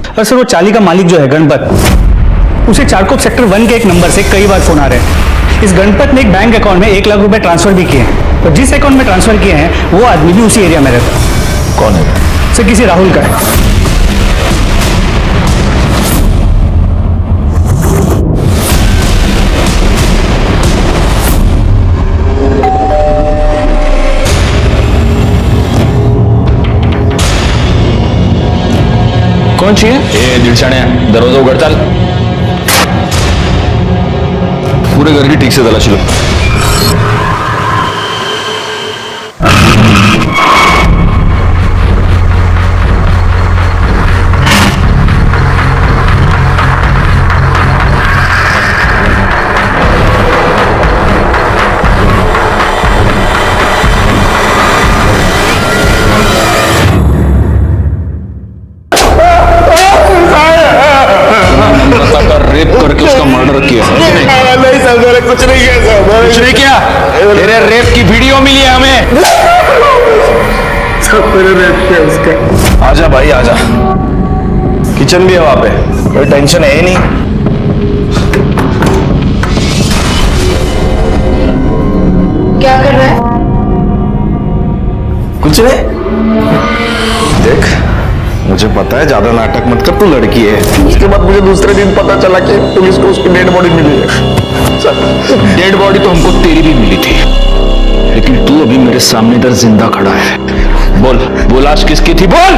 [SPEAKER 16] और सर वो चाली का मालिक जो है गणपत, उसे चारकोप सेक्टर 1 के एक नंबर से कई बार फोन आ रहे हैं। इस गणपत ने एक बैंक अकाउंट में 1 लाख रुपए ट्रांसफर भी किए हैं, और जिस अकाउंट में ट्रांसफर किए हैं वो आदमी भी उसी एरिया में रहता है।
[SPEAKER 17] कौन है?
[SPEAKER 16] सर किसी राहुल का है।
[SPEAKER 17] कौन चाहिए? ए दिलशाने, दरवाजा उगड़ चल। पूरे घर की ठीक से तलाशी लो। रेप करके उसका मर्डर किया है।
[SPEAKER 11] नहीं सर, मैंने कुछ नहीं किया सर।
[SPEAKER 17] कुछ नहीं किया? तेरे रेप की वीडियो मिली है हमें।
[SPEAKER 11] सब मैंने रेप किया उसका।
[SPEAKER 14] आजा भाई आजा, किचन भी है वहां पे, कोई टेंशन है ही नहीं।
[SPEAKER 18] क्या कर रहा है?
[SPEAKER 14] कुछ नहीं, देख मुझे पता है ज्यादा नाटक मत कर, तू लड़की है। उसके बाद मुझे दूसरे दिन पता चला कि पुलिस को उसकी डेड बॉडी मिली है।
[SPEAKER 17] डेड बॉडी तो हमको तेरी भी मिली थी, लेकिन तू अभी मेरे सामने इधर जिंदा खड़ा है। बोल लाश किसकी थी? बोल।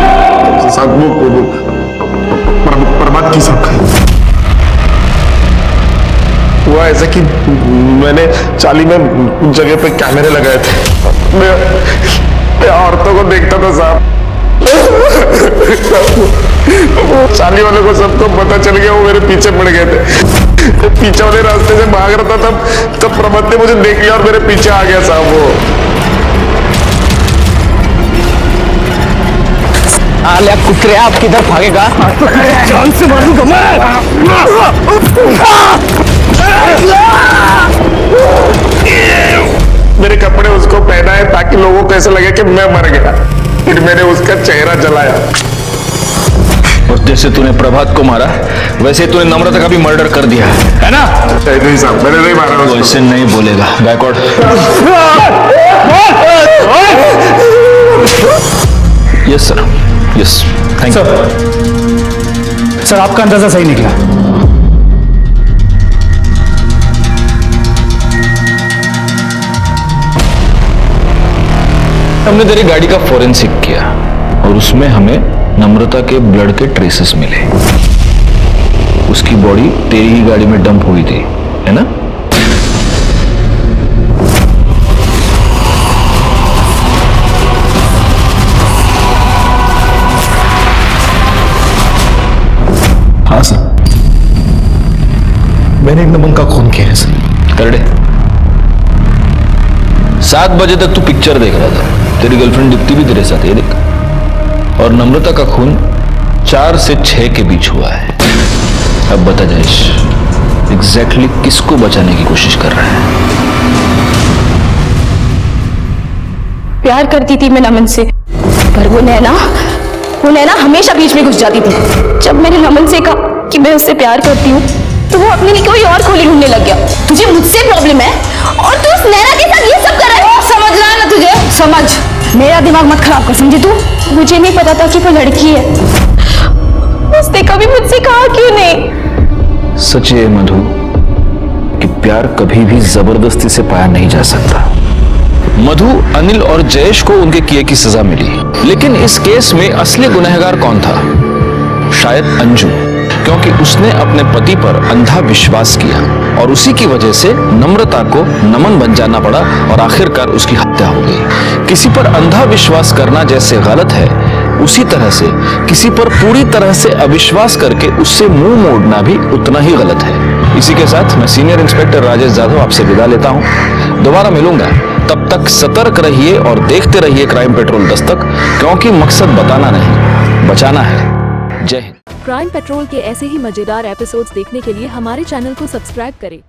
[SPEAKER 11] प्रभात की सब हुआ ऐसा कि मैंने चाली में कुछ जगह पे कैमरे लगाए थे। मैं औरतों को देखता था साहब, चाली वाले को सबको पता चल गया, वो मेरे पीछे पड़ गए थे। पीछे वाले रास्ते से भाग रहा था, तब प्रमोद ने मुझे देख लिया और मेरे पीछे आ गया साहब। वो
[SPEAKER 15] आलिया कुतरे, आप किधर भागेगा? जान से मारूंगा मैं।
[SPEAKER 11] मेरे कपड़े उसको पहनाए ताकि लोगों को ऐसा लगे कि मैं मर गया, फिर मैंने उसका चेहरा जलाया।
[SPEAKER 17] और जैसे तूने प्रभात को मारा वैसे तूने नम्रता का भी मर्डर कर दिया है ना?
[SPEAKER 11] नहीं साहब, मैंने नहीं मारा
[SPEAKER 17] वो ऐसे नहीं बोलेगा backward. Yes sir, yes thank you
[SPEAKER 16] sir. आपका अंदाजा सही निकला।
[SPEAKER 17] हमने तेरी गाड़ी का फोरेंसिक किया और उसमें हमें नम्रता के ब्लड के ट्रेसेस मिले। उसकी बॉडी तेरी ही गाड़ी में डंप हुई थी, है ना?
[SPEAKER 11] हाँ सर, मैंने नमन का खून किया है सर।
[SPEAKER 17] कर दे। 7 बजे तक तू पिक्चर देख रहा था, तेरी गर्लफ्रेंड दीप्ति भी तेरे साथ, ये देख। और नम्रता का खून 4 से 6 के बीच हुआ है। अब बता जयेश, एग्जैक्टली किसको बचाने की कोशिश कर रहा है?
[SPEAKER 18] प्यार करती थी मैं नमन से, पर वो नैना हमेशा बीच में घुस जाती थी। जब मैंने नमन से कहा कि मैं उससे प्यार करती हूँ तो वो अपने लिए कोई और खोली ढूंढने लग गया। तुझे मुझसे प्रॉब्लम है और तू उस नैना के साथ ये सब कर रहा है। समझ रहा है ना तुझे? समझ, मेरा दिमाग मत खराब कर, समझी तू? मुझे नहीं पता था कि वो लड़की है। उसने कभी मुझसे कहा क्यों नहीं?
[SPEAKER 17] सच है मधु कि प्यार कभी भी जबरदस्ती से पाया नहीं जा सकता। मधु, अनिल और जयेश को उनके किए की सजा मिली, लेकिन इस केस में असली गुनहगार कौन था? शायद अंजू, क्योंकि उसने अपने पति पर अंधा विश्वास किया और उसी की वजह से नम्रता को नमन बन जाना पड़ा और आखिरकार उसकी हत्या हो गई। किसी पर अंधा विश्वास करना जैसे गलत है, उसी तरह से किसी पर पूरी तरह से अविश्वास करके उससे मुंह मोड़ना भी उतना ही गलत है। इसी के साथ मैं सीनियर इंस्पेक्टर राजेश जाधव आपसे विदा लेता हूं। दोबारा मिलूंगा, तब तक सतर्क रहिए और देखते रहिए क्राइम पेट्रोल दस्तक, क्योंकि मकसद बताना नहीं, बचाना है। जय हिंद।
[SPEAKER 19] क्राइम पेट्रोल के ऐसे ही मजेदार एपिसोड्स देखने के लिए हमारे चैनल को सब्सक्राइब करें